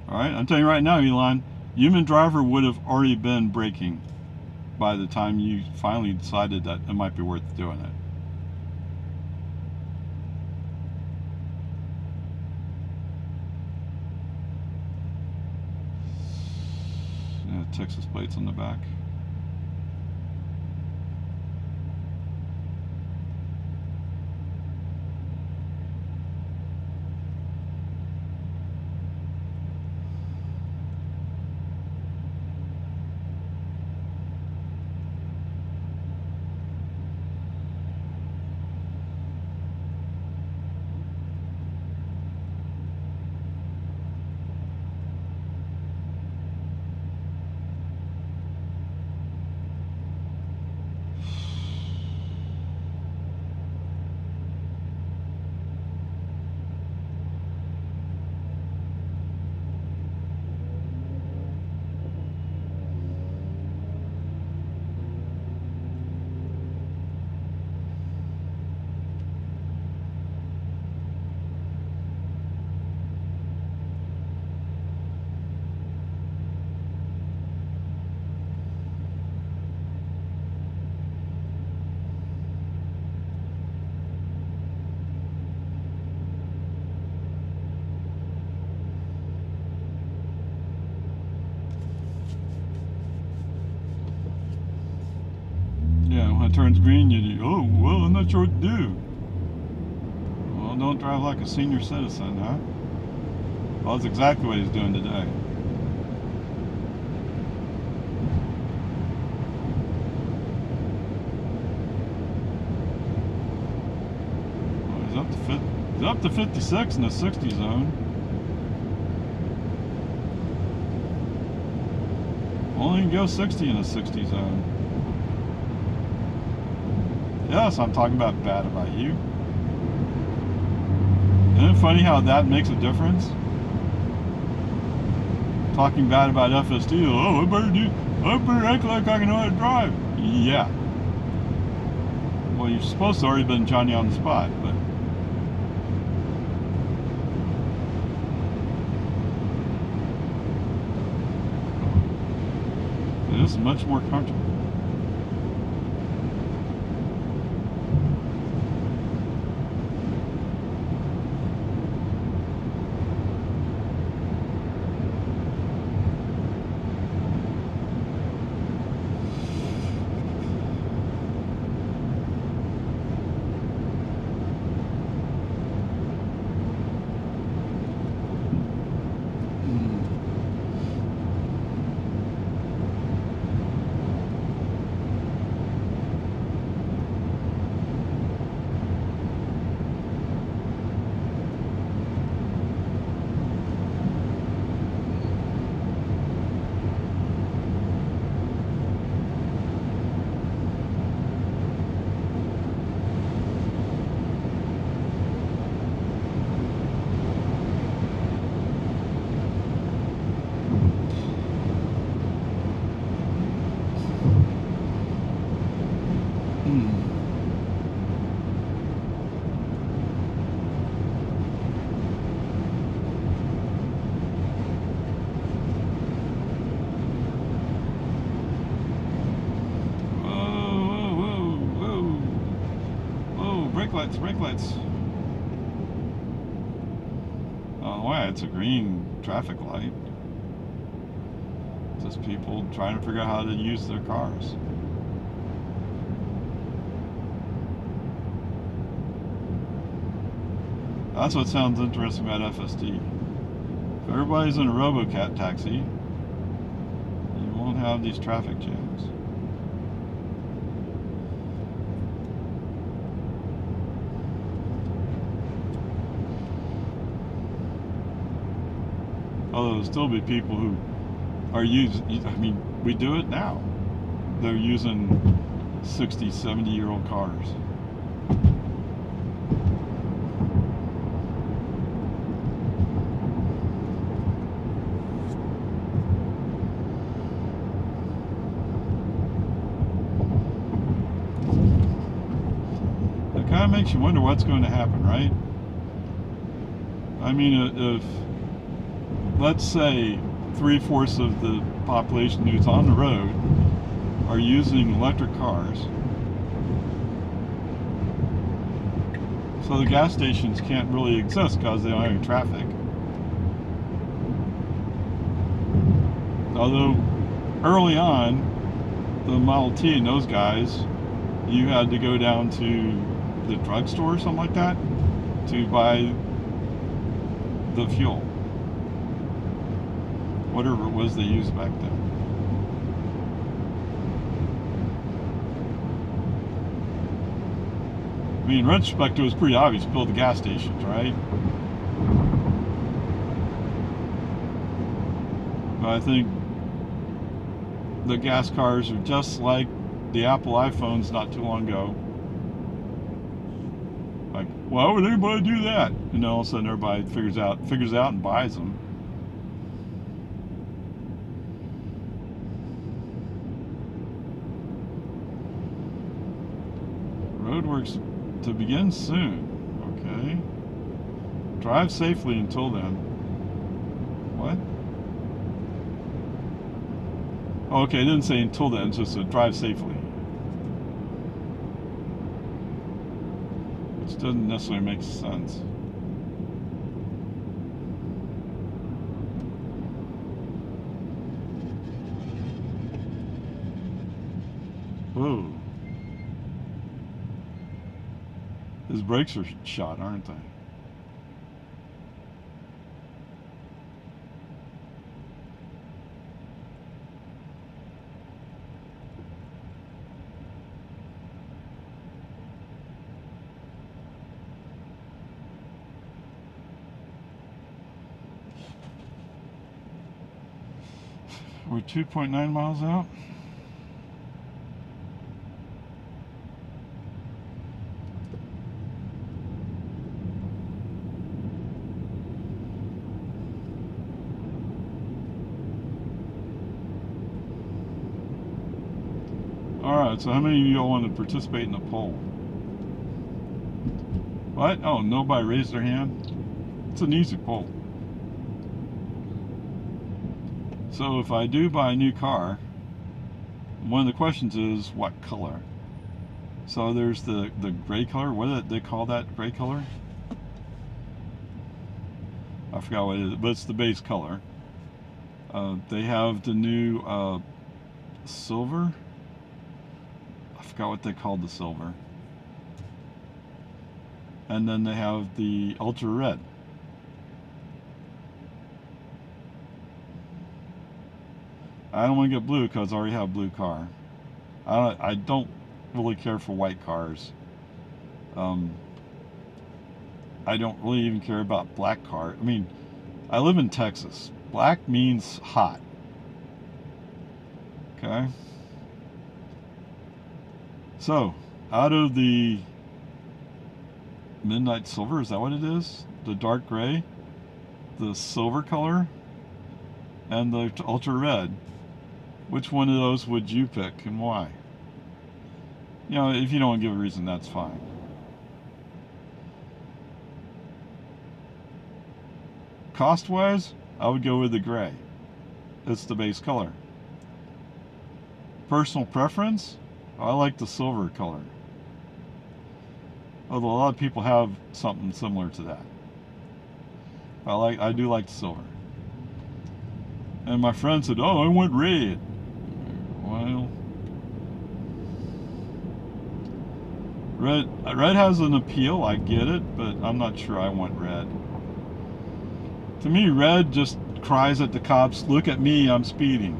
Alright, I'm telling you right now, Elon, human driver would have already been braking by the time you finally decided that it might be worth doing it. Yeah, Texas plates on the back. it turns green, you do, oh, well, I'm not sure what to do. Well, don't drive like a senior citizen, huh? Well, that's exactly what he's doing today. Well, he's up to 56 in the 60 zone. Only can go 60 in a 60 zone. Yes, I'm talking about bad about you. Isn't it funny how that makes a difference? Talking bad about FSD, oh, I better act like I can know how to drive. Yeah. Well, you're supposed to already been Johnny on the spot, but this is much more comfortable. Brake lights. Oh, why? It's a green traffic light. Just people trying to figure out how to use their cars. That's what sounds interesting about FSD. If everybody's in a RoboCat taxi, you won't have these traffic jams. Although there'll still be people who are using, I mean, we do it now. They're using 60, 70-year-old cars. It kind of makes you wonder what's going to happen, right? I mean, if let's say 3/4 of the population who's on the road are using electric cars, so the gas stations can't really exist because they don't have any traffic. Although early on, the Model T and those guys, you had to go down to the drugstore or something like that to buy the fuel, whatever it was they used back then. I mean, in retrospect, it was pretty obvious to build the gas stations, right? But I think the gas cars are just like the Apple iPhones not too long ago. Like, why would anybody do that? And then all of a sudden everybody figures out and buys them. Roadworks to begin soon. Okay. Drive safely until then. What? Oh, okay, it didn't say until then, it's just a drive safely. Which doesn't necessarily make sense. Whoa. His brakes are shot, aren't they? We're 2.9 miles out. Alright, so how many of you all want to participate in the poll? What? Oh, nobody raised their hand? It's an easy poll. So if I do buy a new car, one of the questions is what color? So there's the gray color. What do they call that gray color? I forgot what it is, but it's the base color. They have the new silver. I forgot what they called the silver. And then they have the ultra red. I don't want to get blue because I already have a blue car. I don't really care for white cars. I don't really even care about black cars. I mean, I live in Texas. Black means hot. Okay? So, out of the midnight silver, is that what it is? The dark gray, the silver color, and the ultra red. Which one of those would you pick and why? You know, if you don't want to give a reason, that's fine. Cost-wise, I would go with the gray. It's the base color. Personal preference, I like the silver color. Although a lot of people have something similar to that. I do like the silver. And my friend said, "Oh, I want red." Well, red has an appeal, I get it, but I'm not sure I want red. To me, red just cries at the cops, "Look at me, I'm speeding."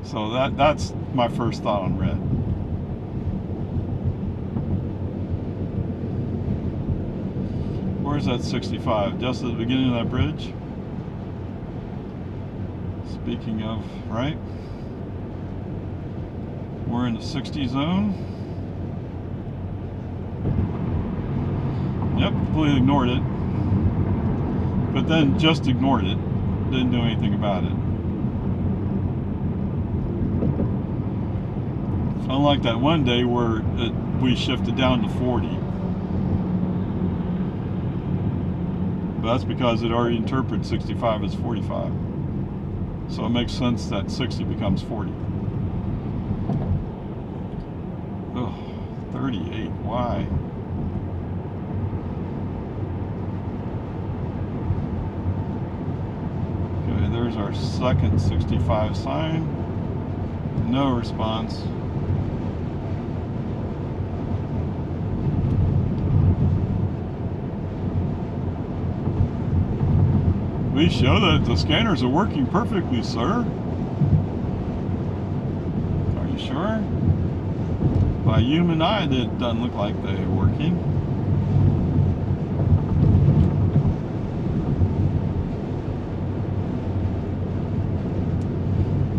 So that's my first thought on red. Where's that 65? Just at the beginning of that bridge? Speaking of, right? We're in the 60 zone. Yep, completely ignored it. But then just ignored it. Didn't do anything about it. Unlike that one day where we shifted down to 40. But that's because it already interprets 65 as 45. So it makes sense that 60 becomes 40. Oh, 38, why? Okay, there's our second 65 sign. No response. We show that the scanners are working perfectly, sir. Are you sure? By human eye, that doesn't look like they're working.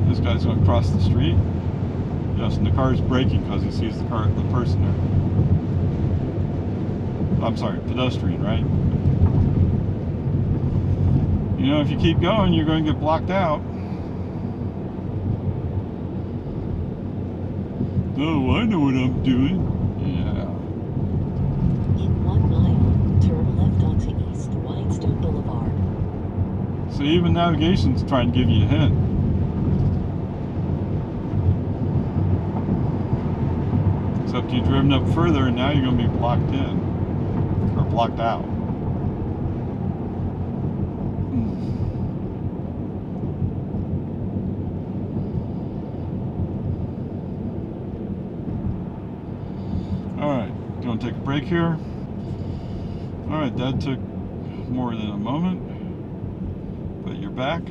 This guy's going to cross the street. Yes, and the car's braking because he sees the person there. I'm sorry, pedestrian, right? You know, if you keep going, you're going to get blocked out. Oh, I know what I'm doing. Yeah. In 1 mile, turn left onto East Whitestone Boulevard. So even navigation's trying to give you a hint. Except you've driven up further and now you're going to be blocked in. Or blocked out. take a break here. Alright, that took more than a moment, but you're back.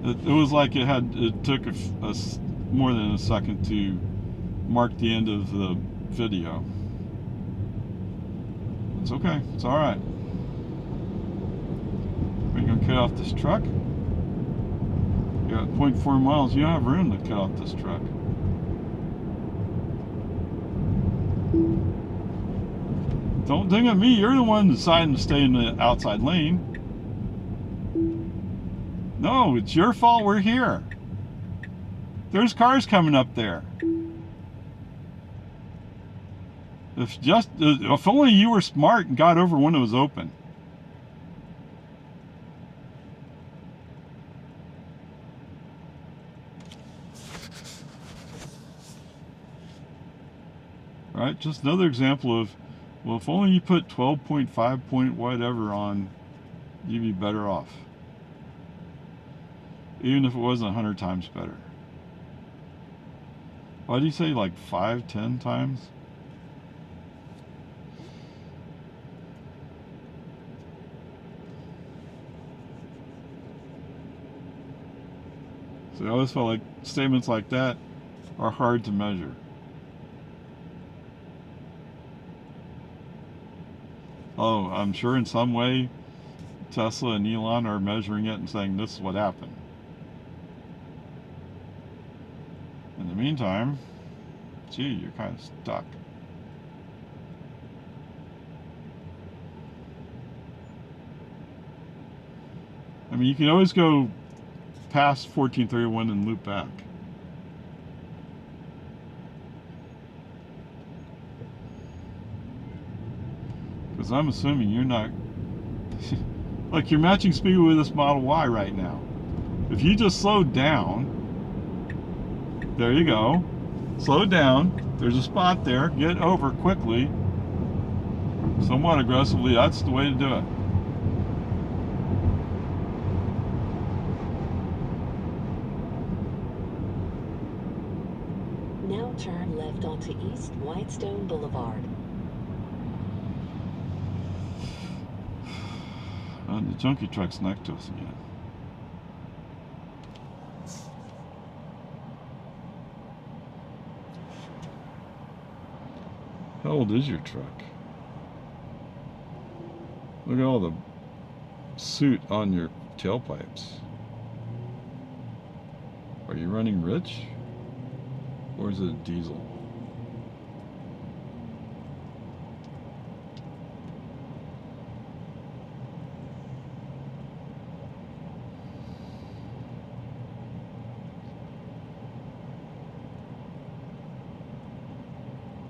It was like it took more than a second to mark the end of the video. It's okay, it's alright. We're going to cut off this truck. You got 0.4 miles, you don't have room to cut off this truck. Don't ding at me, you're the one deciding to stay in the outside lane. No, it's your fault we're here. There's cars coming up there. If only you were smart and got over when it was open. Right, just another example of, well, if only you put 12.5 point whatever on, you'd be better off. Even if it wasn't 100 times better. Why do you say like 5, 10 times? So I always felt like statements like that are hard to measure. Oh, I'm sure in some way Tesla and Elon are measuring it and saying this is what happened. In the meantime, gee, you're kind of stuck. I mean, you can always go past 1431 and loop back. Because I'm assuming you're not... like, you're matching speed with this Model Y right now. If you just slowed down... There you go. Slow down. There's a spot there. Get over quickly. Somewhat aggressively. That's the way to do it. Now turn left onto East Whitestone Boulevard. And the junkie truck's next to us again. How old is your truck? Look at all the soot on your tailpipes. Are you running rich? Or is it a diesel?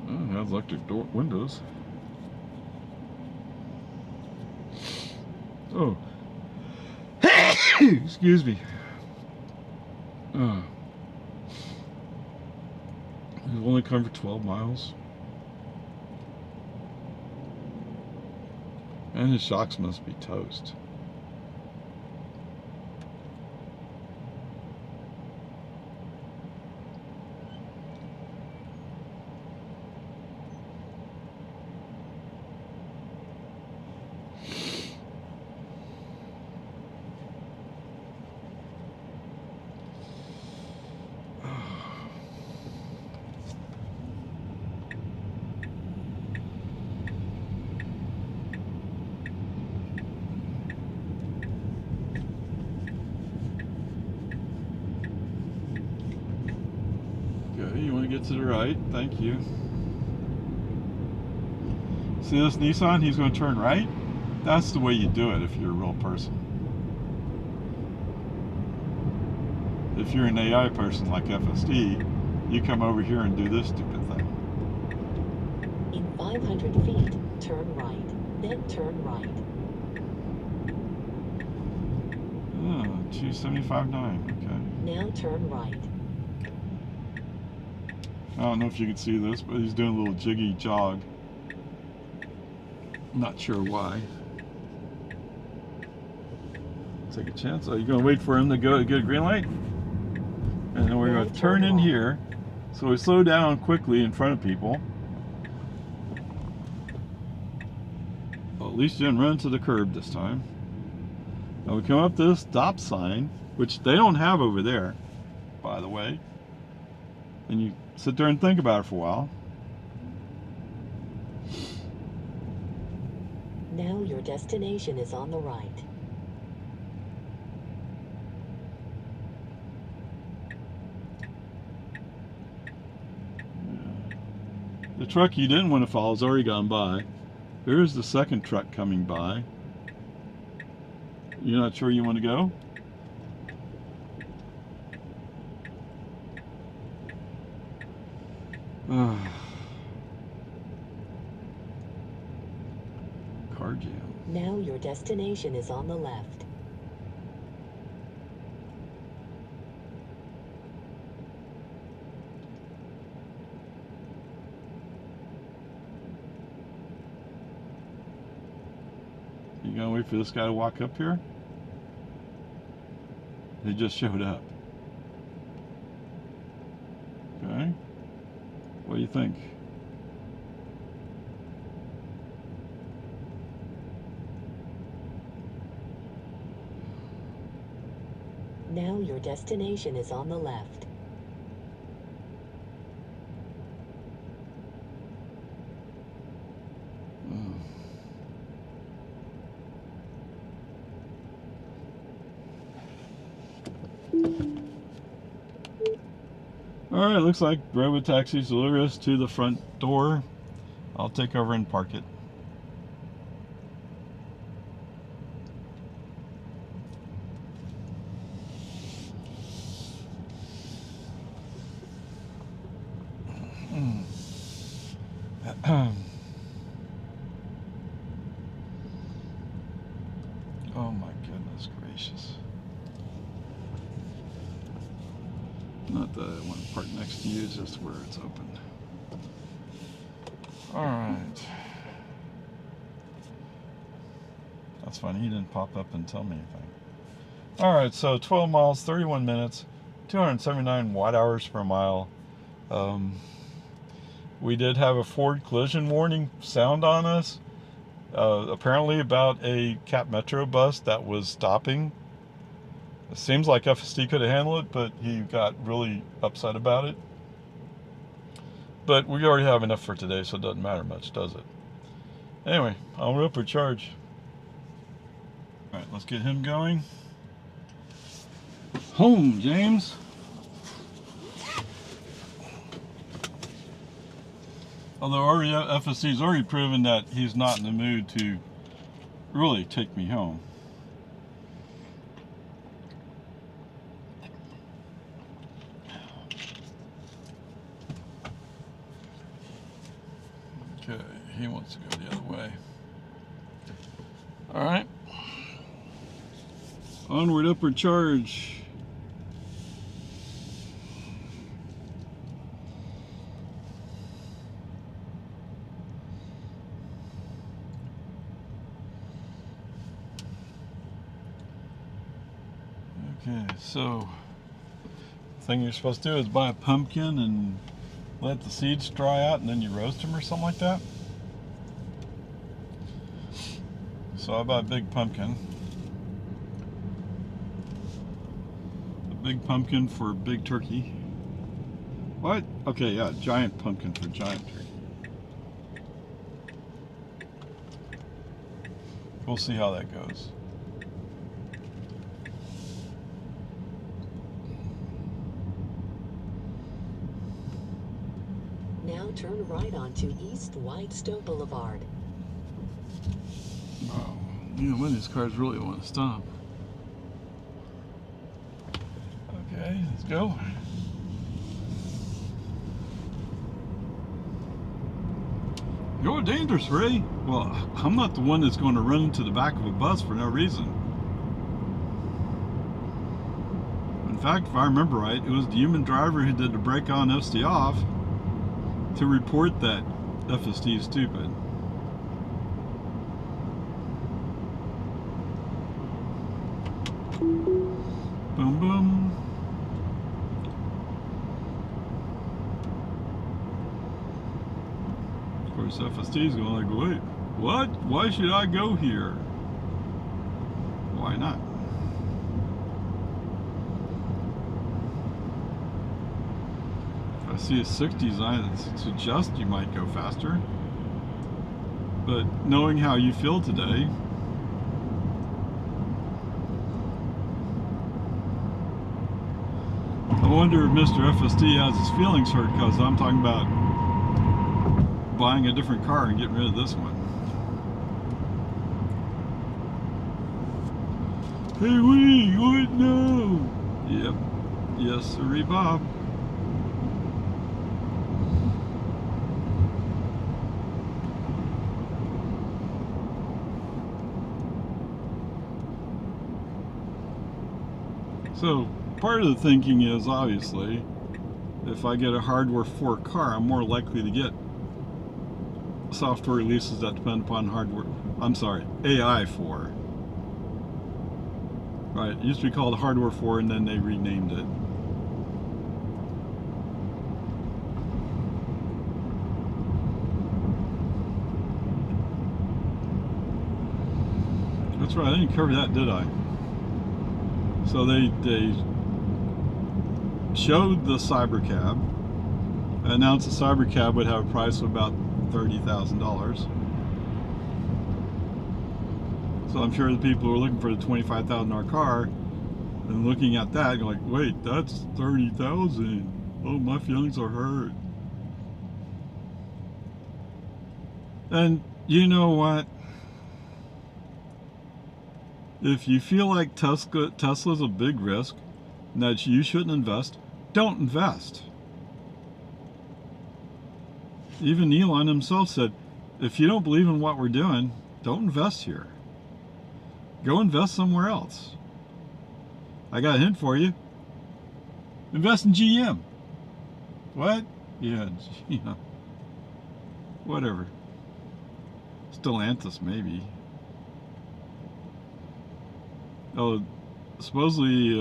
Oh, it has electric door windows. Oh. Excuse me. We've only covered 12 miles. And his shocks must be toast. You want to get to the right, thank you. See this Nissan? He's going to turn right. That's the way you do it if you're a real person. If you're an AI person like FSD, you come over here and do this stupid thing. In 500 feet, turn right, then turn right. Oh, 275.9, okay. Now turn right. I don't know if you can see this, but he's doing a little jiggy jog. Not sure why. Take a chance. Are you going to wait for him to go get a green light? And then we're going to turn in here. So we slow down quickly in front of people. Well, at least you didn't run into the curb this time. Now we come up to this stop sign, which they don't have over there, by the way. And you sit there and think about it for a while. Now your destination is on the right. The truck you didn't want to follow has already gone by. There's the second truck coming by. You're not sure you want to go? Car jam. Now your destination is on the left. You gonna wait for this guy to walk up here? He just showed up. Okay. What do you think? Now your destination is on the left. Alright, looks like Robotaxis deliver us to the front door. I'll take over and park it. Oh my goodness gracious. Not that I want to park next to you, just where it's open. Alright. That's funny, he didn't pop up and tell me anything. Alright, so 12 miles, 31 minutes, 279 watt-hours per mile. We did have a Ford collision warning sound on us. Apparently about a Cap Metro bus that was stopping. It seems like FSD could have handled it, but he got really upset about it. But we already have enough for today, so it doesn't matter much, does it? Anyway, I'll up for charge. Alright, let's get him going. Home, James. Although already FSD's already proven that he's not in the mood to really take me home. Okay, he wants to go the other way. Alright. Onward, upward charge. Okay, so the thing you're supposed to do is buy a pumpkin and let the seeds dry out and then you roast them or something like that. So I bought a big pumpkin. A big pumpkin for big turkey. What? Okay, yeah, giant pumpkin for giant turkey. We'll see how that goes. Now turn right onto East Whitestone Boulevard. Oh, you know when these cars really want to stop. Okay, let's go. You're dangerous, Ray. Well, I'm not the one that's going to run into the back of a bus for no reason. In fact, if I remember right, it was the human driver who did the brake on, FSD off, to report that FSD is stupid. Boom, boom. course, FSD is going like, wait, what? Why should I go here? Why not? If I see a 60 sign that suggests you might go faster, but knowing how you feel today, I wonder if Mr. FSD has his feelings hurt because I'm talking about buying a different car and getting rid of this one. Hey, what? No. Yep. Yes, sirree, Bob. So, part of the thinking is, obviously, if I get a hardware 4 car, I'm more likely to get software releases that depend upon hardware. I'm sorry, AI 4. Right, it used to be called hardware 4 and then they renamed it. That's right, I didn't cover that, did I? So they showed the Cybercab, announced the Cybercab would have a price of about $30,000. So I'm sure the people who are looking for the $25,000 car and looking at that, you're like, wait, that's $30,000. Oh, my feelings are hurt. And you know what? If you feel like Tesla's a big risk and that you shouldn't invest, don't invest. Even Elon himself said, if you don't believe in what we're doing, don't invest here. Go invest somewhere else. I got a hint for you. Invest in GM. What? Yeah, whatever. Stellantis, maybe. Oh, supposedly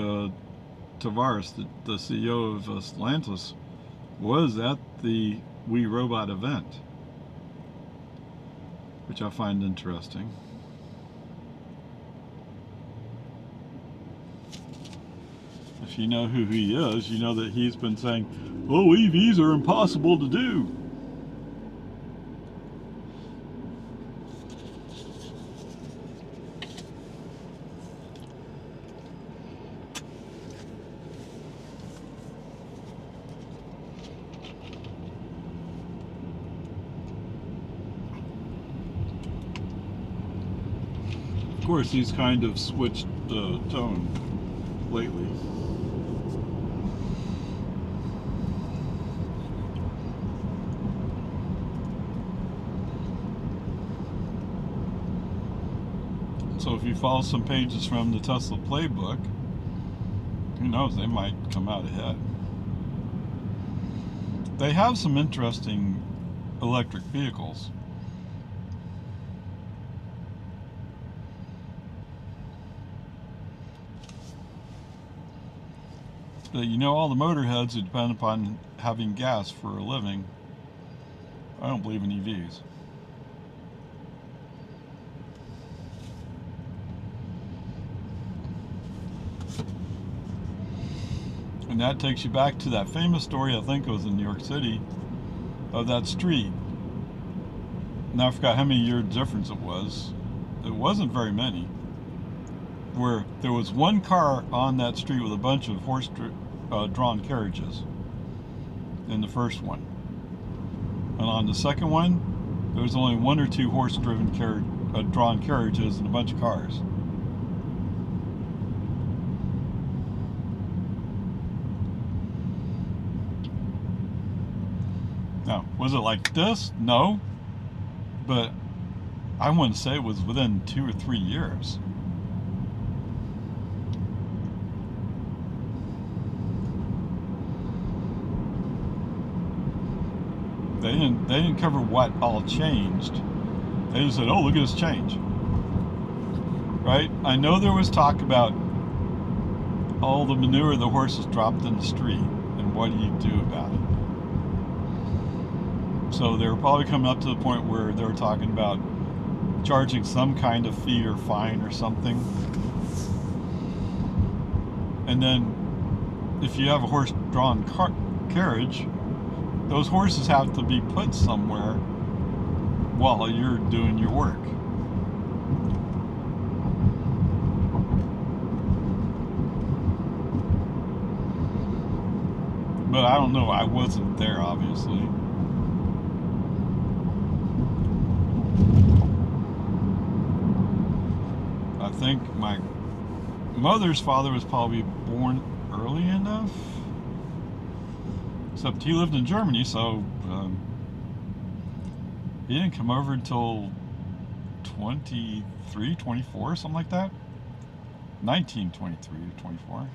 Tavares, the CEO of Stellantis, was at the We Robot event, which I find interesting. If you know who he is, you know that he's been saying, oh, EVs are impossible to do. Of course, he's kind of switched the tone lately. So if you follow some pages from the Tesla playbook, who knows, they might come out ahead. They have some interesting electric vehicles. But you know, all the motorheads who depend upon having gas for a living, I don't believe in EVs. And that takes you back to that famous story, I think it was in New York City, of that street. Now I forgot how many year difference it was. It wasn't very many. Where there was one car on that street with a bunch of horse-drawn carriages in the first one. And on the second one, there was only 1 or 2 horse-driven drawn carriages and a bunch of cars. Now, was it like this? No. But I wouldn't say it was within 2 or 3 years. They didn't cover what all changed. They just said, oh, look at this change. Right? I know there was talk about all the manure the horses dropped in the street and what do you do about it. So they were probably coming up to the point where they were talking about charging some kind of fee or fine or something. And then if you have a horse-drawn carriage, those horses have to be put somewhere while you're doing your work. But I don't know, I wasn't there, obviously. I think my mother's father was probably born early enough. Except he lived in Germany, so he didn't come over until 23, 24, something like that. 1923 to 24.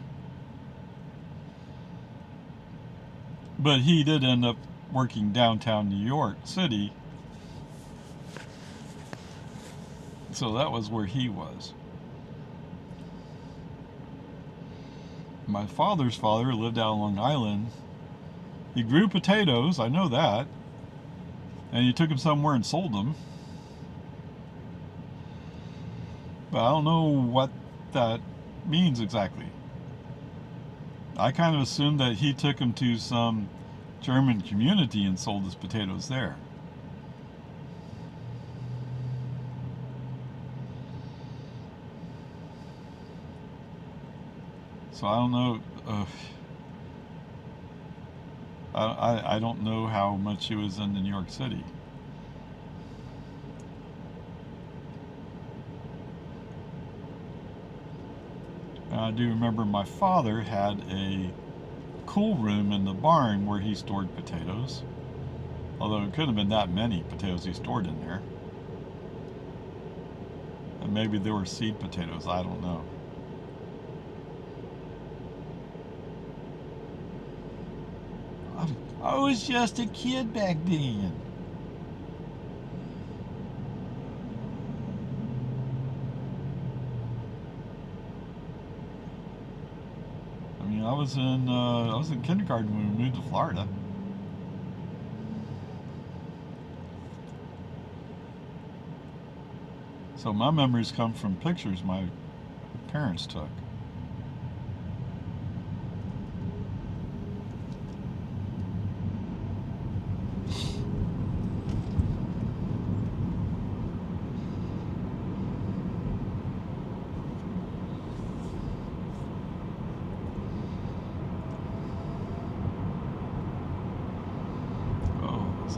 But he did end up working downtown New York City. So that was where he was. My father's father lived out on Long Island. He grew potatoes, I know that. And he took them somewhere and sold them. But I don't know what that means exactly. I kind of assumed that he took them to some German community and sold his potatoes there. So I don't know. I don't know how much he was in New York City. And I do remember my father had a cool room in the barn where he stored potatoes. Although it couldn't have been that many potatoes he stored in there. And maybe there were seed potatoes, I don't know. I was just a kid back then. I mean, I was in kindergarten when we moved to Florida. So my memories come from pictures my parents took.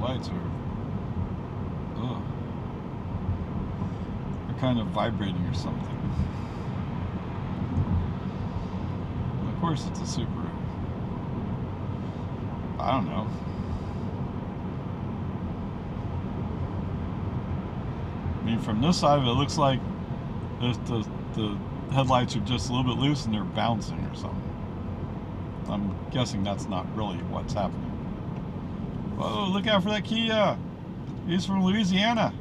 Lights are they're kind of vibrating or something. And of course it's a Subaru. I don't know. I mean, from this side of it, it looks like the headlights are just a little bit loose and they're bouncing or something. I'm guessing that's not really what's happening. Whoa, look out for that Kia. He's from Louisiana.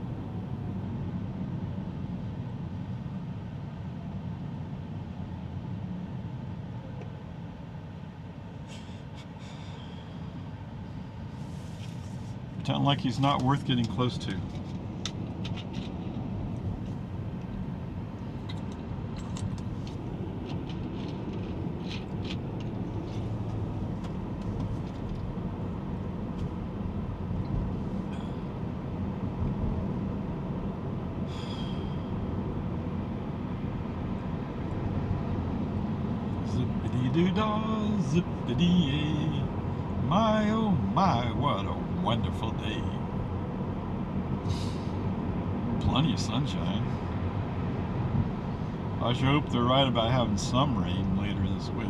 Pretend like he's not worth getting close to. Zippity-doo-dah, zippity-yay. My, oh my, what a wonderful day. Plenty of sunshine. I sure hope they're right about having some rain later this week.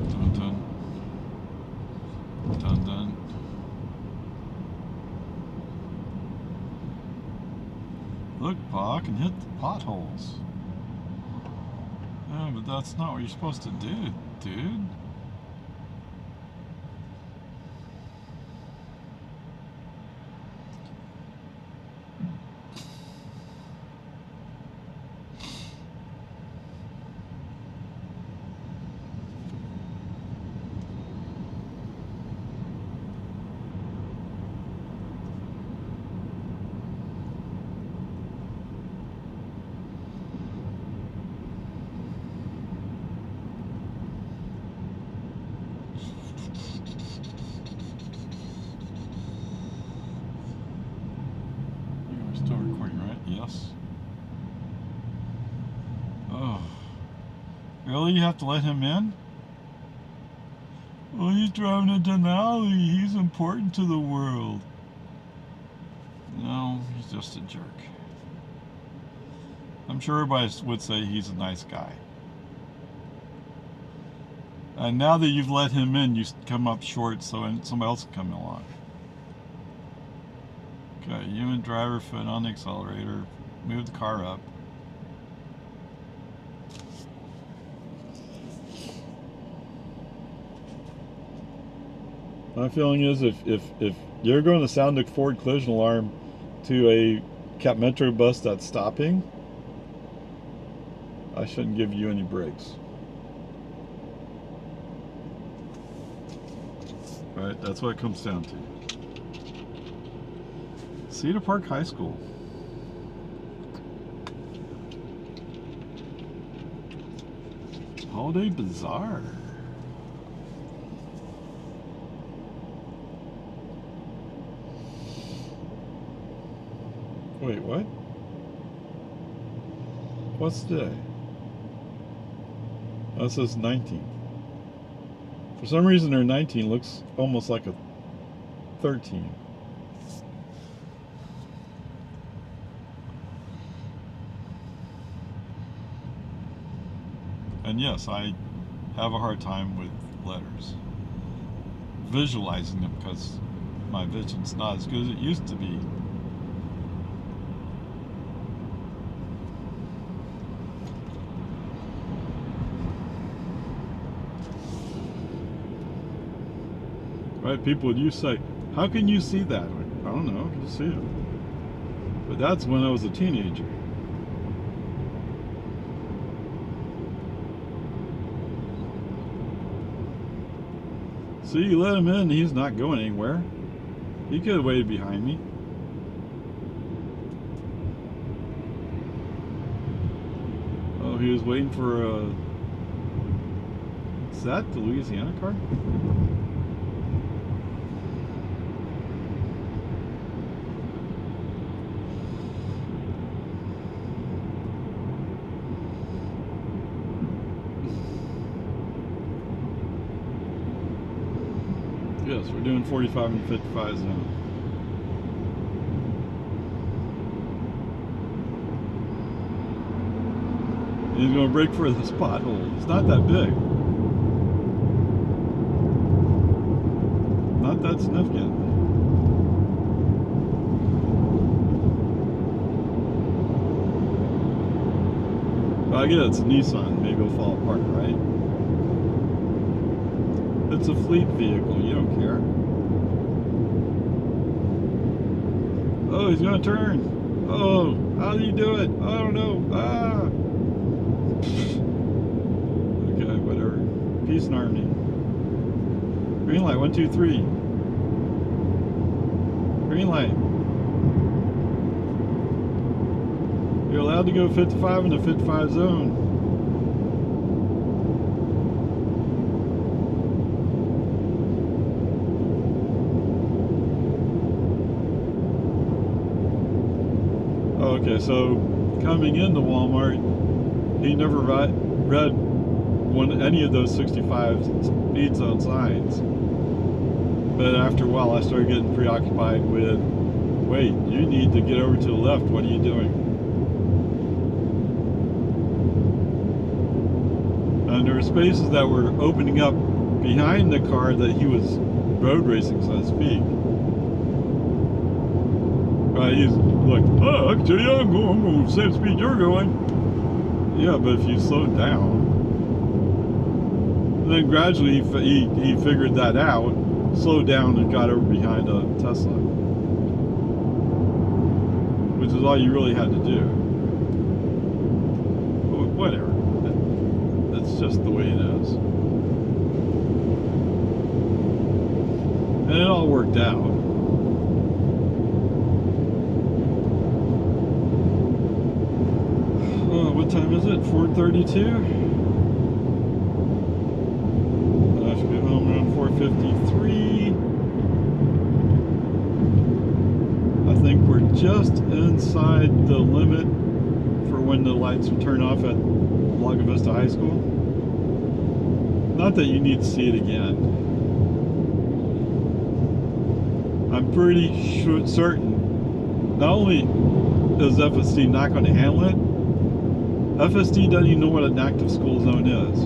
Dun dun. Dun dun. Look, Pa, I can hit the potholes. Yeah, but that's not what you're supposed to do, dude. Yes. Oh. Really? You have to let him in? Well, he's driving a Denali. He's important to the world. No, he's just a jerk. I'm sure everybody would say he's a nice guy. And now that you've let him in, you come up short so somebody else can come along. Okay, you and driver foot on the accelerator. Move the car up. My feeling is if you're going to sound the forward collision alarm to a Cap Metro bus that's stopping, I shouldn't give you any brakes. Right, that's what it comes down to. Cedar Park High School. Holiday Bazaar. Wait, what? What's today? Oh, it says 19. For some reason, their 19 looks almost like a 13. And yes, I have a hard time with letters. Visualizing them because my vision's not as good as it used to be. Right, people would say, how can you see that? I don't know, I can just see it. But that's when I was a teenager. See, you let him in, he's not going anywhere. He could have waited behind me. Oh, he was waiting for a... Is that the Louisiana car? Yes, we're doing 45 and 55 zone. And he's going to brake for this pothole. It's not that big. Not that significant. But I get it's a Nissan. Maybe it'll fall apart, right? It's a fleet vehicle, you don't care. Oh, he's gonna turn. Oh, how do you do it? I don't know. Ah. Okay, whatever. Peace and harmony. Green light, 1, 2, 3. Green light. You're allowed to go 55 in the 55 zone. Okay, so coming into Walmart, he never read any of those 65 speed zone signs. But after a while, I started getting preoccupied with, wait, you need to get over to the left. What are you doing? And there were spaces that were opening up behind the car that he was road racing, so to speak. He's like, oh, I can tell you I'm going the same speed you're going. Yeah, but if you slowed down. And then gradually he figured that out, slowed down and got over behind a Tesla. Which is all you really had to do. But whatever. It's just the way it is. And it all worked out. What time is it? 4:32? I should be home around 4:53. I think we're just inside the limit for when the lights will turn off at Lago Vista High School. Not that you need to see it again. I'm pretty certain not only is FSD not going to handle it, FSD doesn't even know what an active school zone is.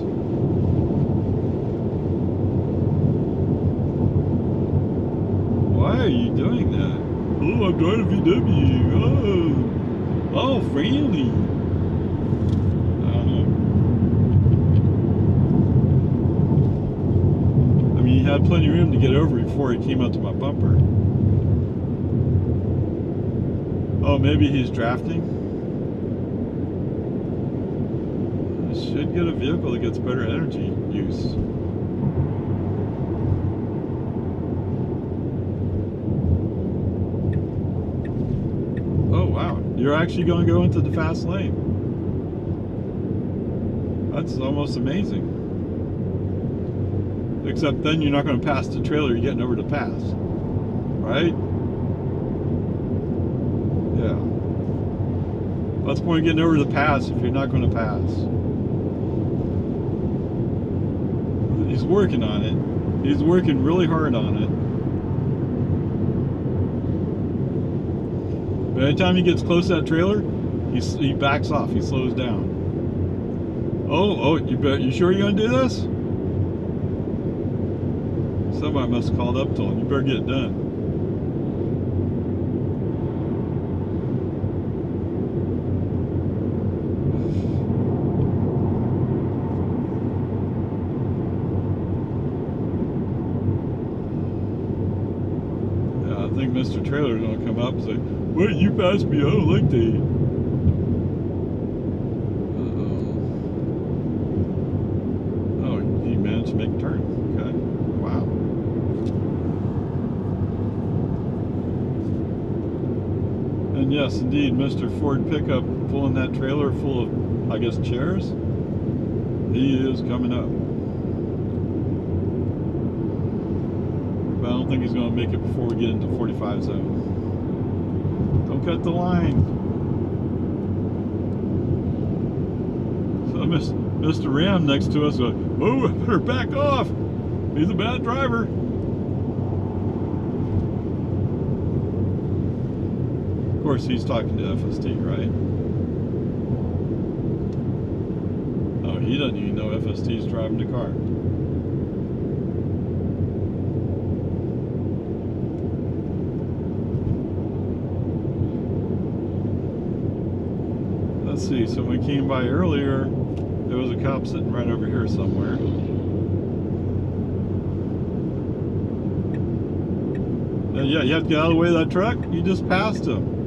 Why are you doing that? Oh, I'm driving a VW. Oh, friendly. I don't know. I mean, he had plenty of room to get over before he came up to my bumper. Oh, maybe he's drafting? I should get a vehicle that gets better energy use. Oh, wow. You're actually going to go into the fast lane. That's almost amazing. Except then you're not going to pass the trailer you're getting over to pass. Right? Yeah. What's the point of getting over the pass if you're not going to pass? He's working on it. He's working really hard on it. But anytime he gets close to that trailer, he backs off. He slows down. Oh, you sure you're going to do this? Somebody must have called up to him. You better get it done. I think Mr. Trailer's going to come up and say, wait, you passed me, I don't like that. Oh, he managed to make a turn. Okay. Wow. And yes, indeed, Mr. Ford pickup pulling that trailer full of, I guess, chairs. He is coming up. But I don't think he's going to make it before we get into 45 zone. Don't cut the line. So Mr. Ram next to us goes, oh, I better back off. He's a bad driver. Of course, he's talking to FSD, right? Oh, he doesn't even know FSD's driving the car. Let's see, so when we came by earlier, there was a cop sitting right over here somewhere. And yeah, you have to get out of the way of that truck. You just passed him.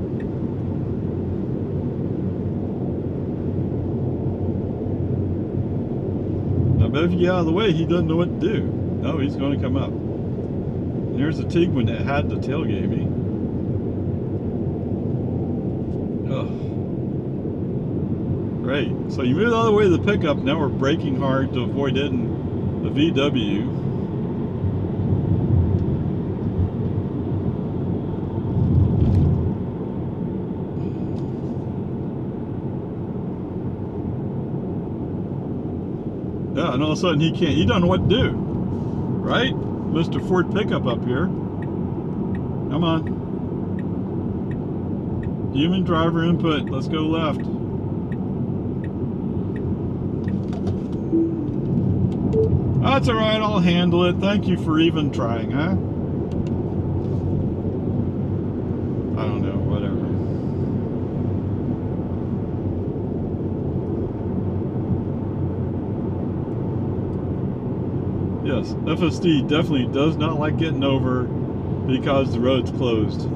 I bet if you get out of the way, he doesn't know what to do. No, he's going to come up. And there's a Tiguan that had to tailgate me. Ugh. Great. So you moved out of the way of the pickup. Now we're braking hard to avoid hitting the VW. Yeah, and all of a sudden he doesn't know what to do. Right? Mr. Ford pickup up here. Come on. Human driver input. Let's go left. That's alright, I'll handle it. Thank you for even trying, huh? I don't know, whatever. Yes, FSD definitely does not like getting over because the road's closed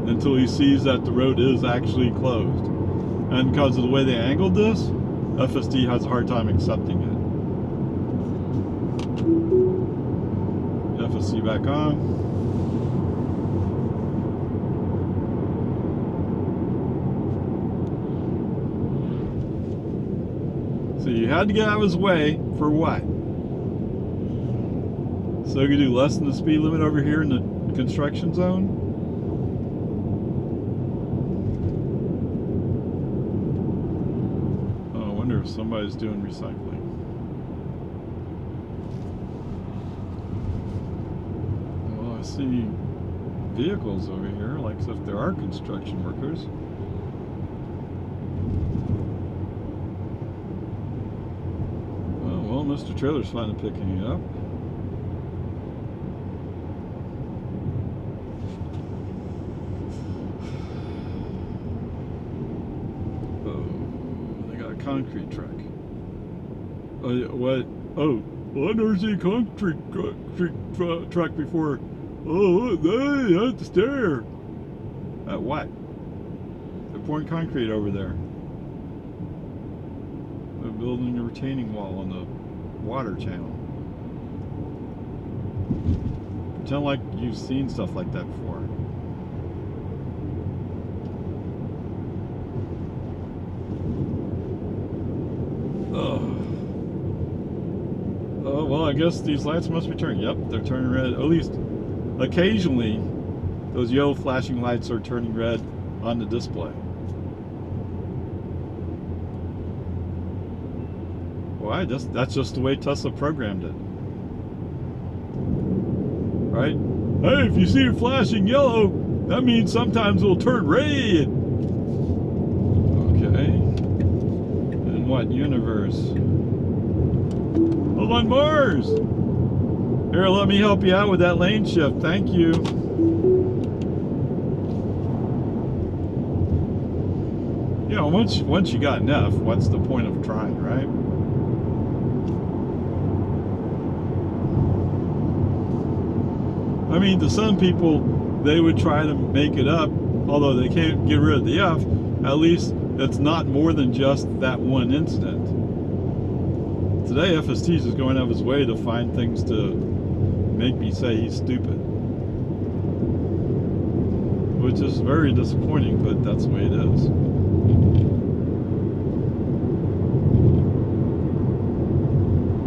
until he sees that the road is actually closed. And because of the way they angled this, FSD has a hard time accepting it. FSD back on. So you had to get out of his way for what? So you could do less than the speed limit over here in the construction zone? wonder if somebody's doing recycling. Well, I see vehicles over here, like if there are construction workers. Well, Mr. Trailer's finally picking it up. Oh, they got a concrete truck. What? Oh, well, I've never seen a concrete truck before. Oh, they have to stare. At what? They're pouring concrete over there. They're building a retaining wall on the water channel. Pretend like you've seen stuff like that before. Oh, well, I guess these lights must be turning. Yep, they're turning red. At least occasionally, those yellow flashing lights are turning red on the display. Why? That's just the way Tesla programmed it. Right? Hey, if you see it flashing yellow, that means sometimes it'll turn red. Okay. In what universe? Oh, on Mars! Here, let me help you out with that lane shift. Thank you. You know, once you got enough, what's the point of trying, right? I mean, to some people, they would try to make it up, although they can't get rid of the F. At least it's not more than just that one incident. Today, FSD is going out of his way to find things to make me say he's stupid. Which is very disappointing, but that's the way it is.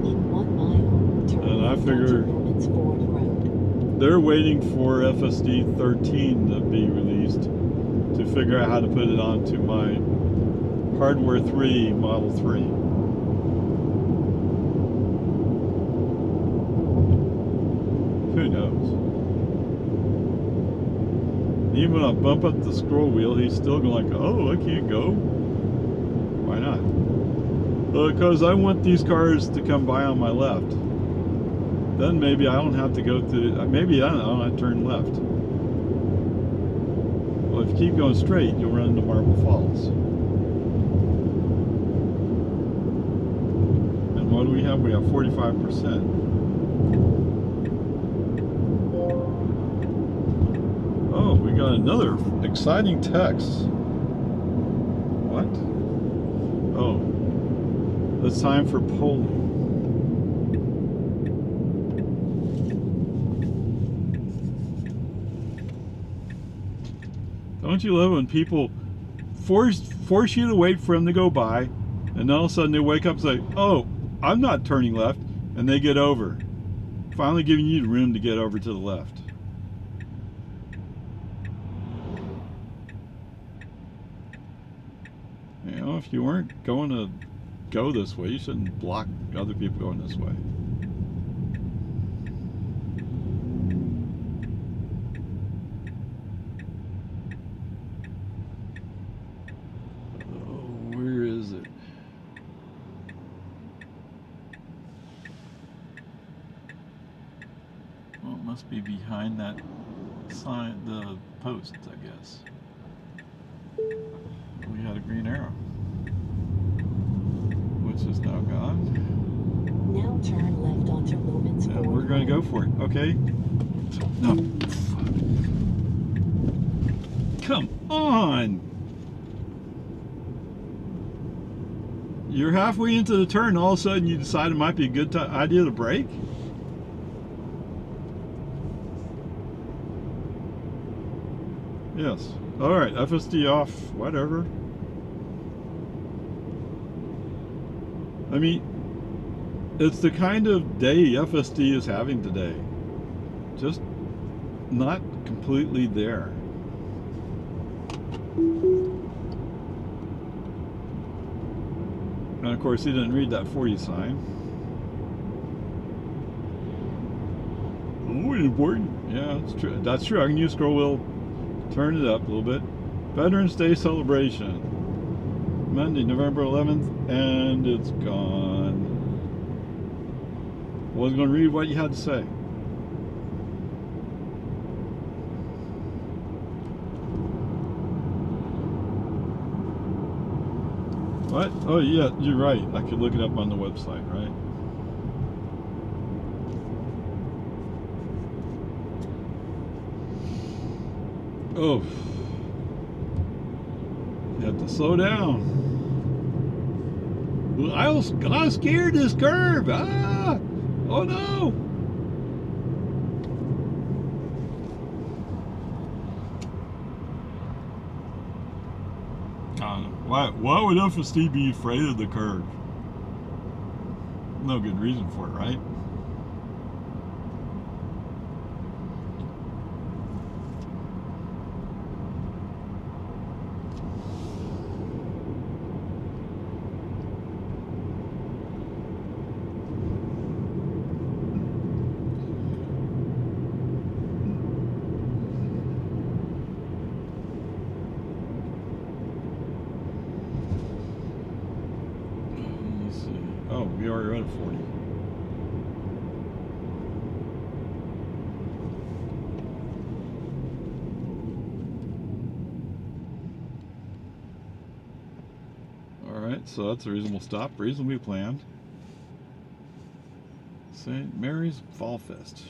In 1 mile, turn And I left figure onto Romans Ford Road. they're waiting for FSD 13 to be released to figure out how to put it onto my Hardware 3 Model 3. Who knows? Even when I bump up the scroll wheel, he's still going like, oh, I can't go. Why not? Because I want these cars to come by on my left. Then maybe I don't have to go through, maybe I don't have to turn left. Well, if you keep going straight, you'll run into Marble Falls. And what do we have? We have 45%. Oh, we got another exciting text. What? Oh, it's time for polling. Don't you love when people force you to wait for them to go by, and then all of a sudden they wake up and say, oh, I'm not turning left, and they get over. Finally giving you the room to get over to the left. You know, if you weren't going to go this way, you shouldn't block other people going this way. Oh, where is it? Well, it must be behind that sign, the post, I guess. We had a green arrow, which is now gone. Now turn left onto Romans Ford And we're going to go for it. Okay. No. Come on. You're halfway into the turn, all of a sudden you decide it might be a good idea to brake? Yes. Alright, FSD off, whatever. I mean, it's the kind of day FSD is having today. Just not completely there. And of course, he didn't read that for you sign. Oh, important. Yeah, that's true. That's true. I can use scroll wheel, turn it up a little bit. Veterans Day celebration. Monday, November 11th, and it's gone. I was going to read what you had to say. What? Oh, yeah, you're right. I could look it up on the website, right? Oh. You have to slow down. Well, I was scared this curve. Ah! Oh, no! Why would FSD be afraid of the curve? No good reason for it, right? Oh, we already at 40. Alright, so that's a reasonable stop, reasonably planned. St. Mary's Fall Fest.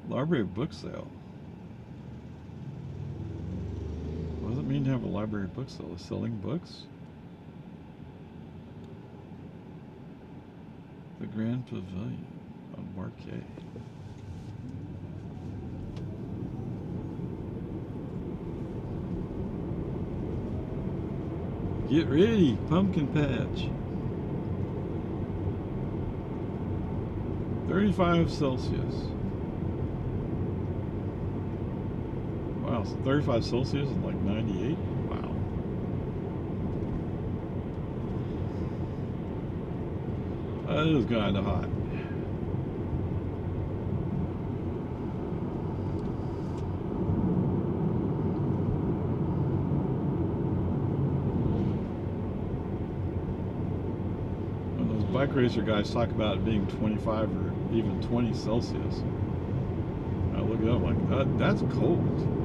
Library book sale. What does it mean to have a library book sale? Selling books? The Grand Pavilion on Marquet. Get ready, pumpkin patch. 35 Celsius. Wow, so 35 Celsius is like 98? Wow. That is kind of hot. When those bike racer guys talk about it being 25 or even 20 Celsius, I look it up like, that's cold.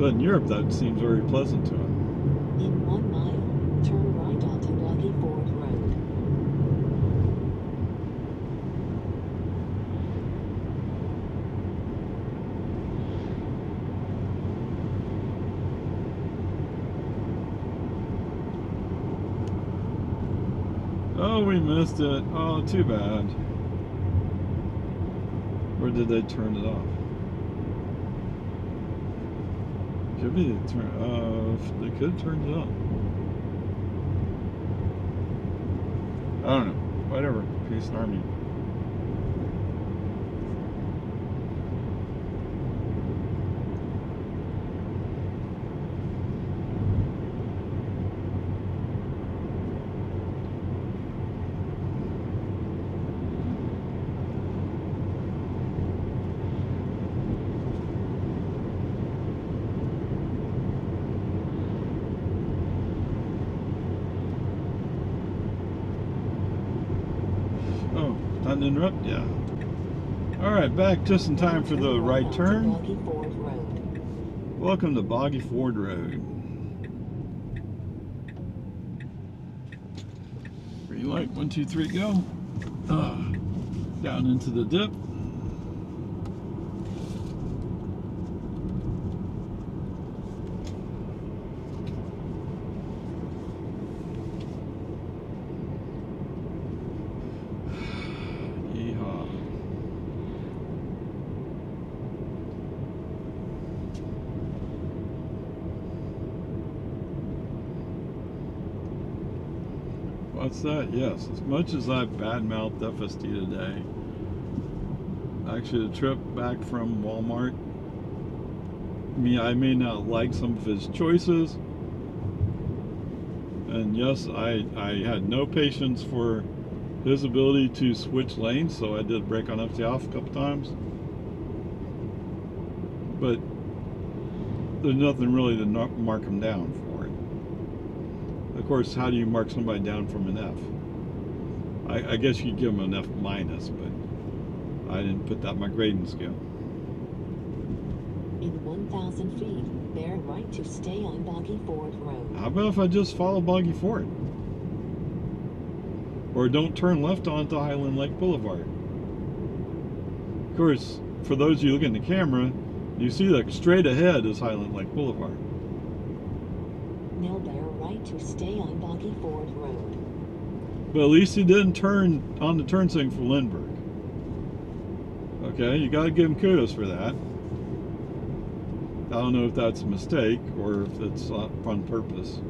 But in Europe, that seems very pleasant to them. In 1 mile, turn right onto Boggy Ford Road. Oh, we missed it. Oh, too bad. Or did they turn it off? Could be they they could have turned it on. I don't know. Whatever. Peace and Army. Oh, not to interrupt? Yeah. Alright, back just in time for the right turn. Boggy Ford Road. Welcome to Boggy Ford Road. Green light, 1, 2, 3, go. Down into the dip. Yeehaw. What's that? Yes, as much as I've badmouthed FSD today, actually the trip back from Walmart, I may not like some of his choices, And yes, I had no patience for his ability to switch lanes, so I did brake on empty off a couple times. But there's nothing really to mark him down for it. Of course, how do you mark somebody down from an F? I guess you could give him an F minus, but I didn't put that on my grading scale. In 1,000 feet, bear right to stay on Boggy Ford Road. How about if I just follow Boggy Ford? Or don't turn left onto Highland Lake Boulevard. Of course, for those of you looking at the camera, you see that straight ahead is Highland Lake Boulevard. Now bear right to stay on Boggy Ford Road. But at least he didn't turn on the turn signal for Lindbergh. Okay, you gotta give him kudos for that. I don't know if that's a mistake or if it's on purpose.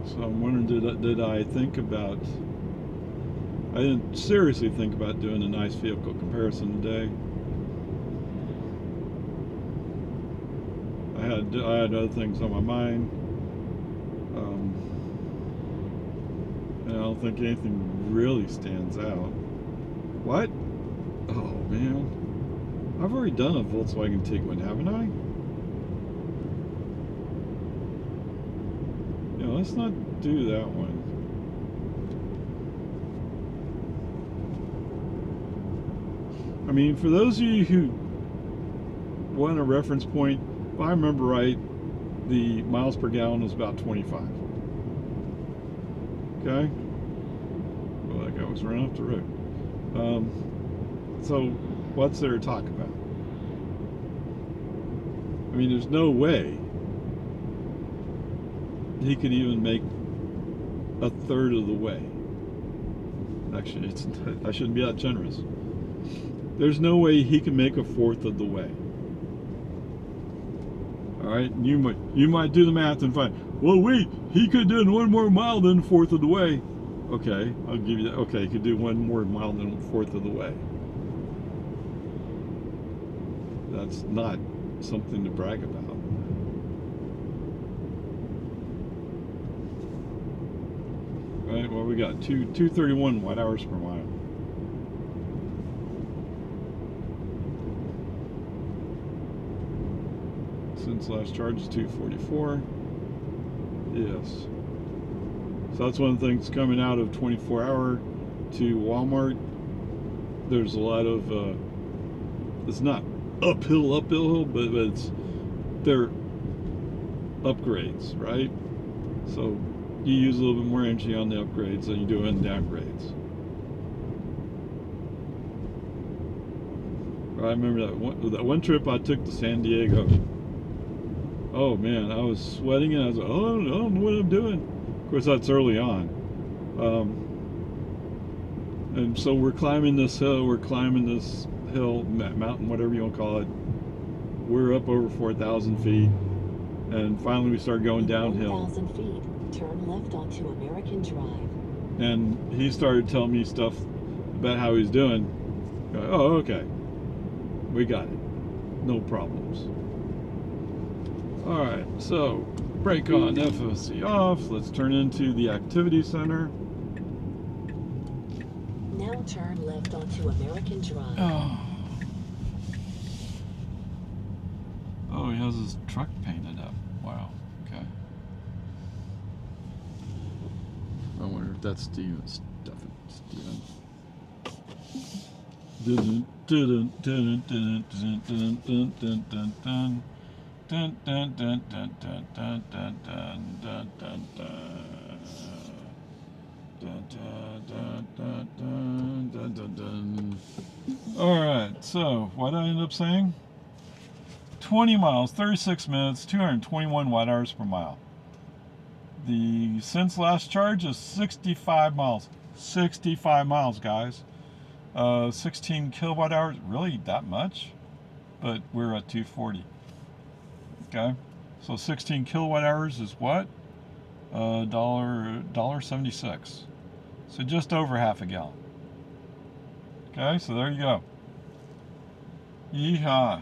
So I'm wondering, did I think about? I didn't seriously think about doing a nice vehicle comparison today. I had other things on my mind, and I don't think anything really stands out. What? Oh man, I've already done a Volkswagen Tiguan, haven't I? Yeah, let's not do that one. I mean, for those of you who want a reference point, if I remember right, the miles per gallon was about 25. Okay? Well, that guy was running off the road. So, what's there to talk about? I mean, there's no way he could even make a third of the way. Actually, I shouldn't be that generous. There's no way he can make a fourth of the way. All right, you might do the math and find, well, wait, he could do one more mile than a fourth of the way. Okay, I'll give you that. Okay, he could do one more mile than a fourth of the way. That's not something to brag about. All right, well, we got 231 watt hours per mile. Since last charge is 244. Yes. So that's one of the things coming out of 24-hour to Walmart. There's a lot of it's not uphill, but they're upgrades, right? So you use a little bit more energy on the upgrades than you do on downgrades. I remember that one trip I took to San Diego. Oh man, I was sweating and I was like, oh, I don't know what I'm doing. Of course, that's early on. And so we're climbing this hill, mountain, whatever you want to call it. We're up over 4,000 feet. And finally we started going downhill. 1,000 feet, turn left onto American Drive. And he started telling me stuff about how he's doing. Oh, okay. We got it. No problems. Alright, so brake on, FSD off. Let's turn into the activity center. Now turn left onto American Drive. Oh, he has his truck painted up. Wow, okay. I wonder if that's Steven's stuff. Steven. Dun dun dun dun dun dun dun dun dun dun. Dun dun dun dun dun dun dun dun dun dun dun. Alright, so what did I end up saying? 20 miles, 36 minutes, 221 watt hours per mile. The since last charge is 65 miles. 65 miles, guys. 16 kilowatt hours, really that much? But we're at 240. Okay, so 16 kilowatt hours is what? $1.76. So just over half a gallon. Okay, so there you go. Yeehaw.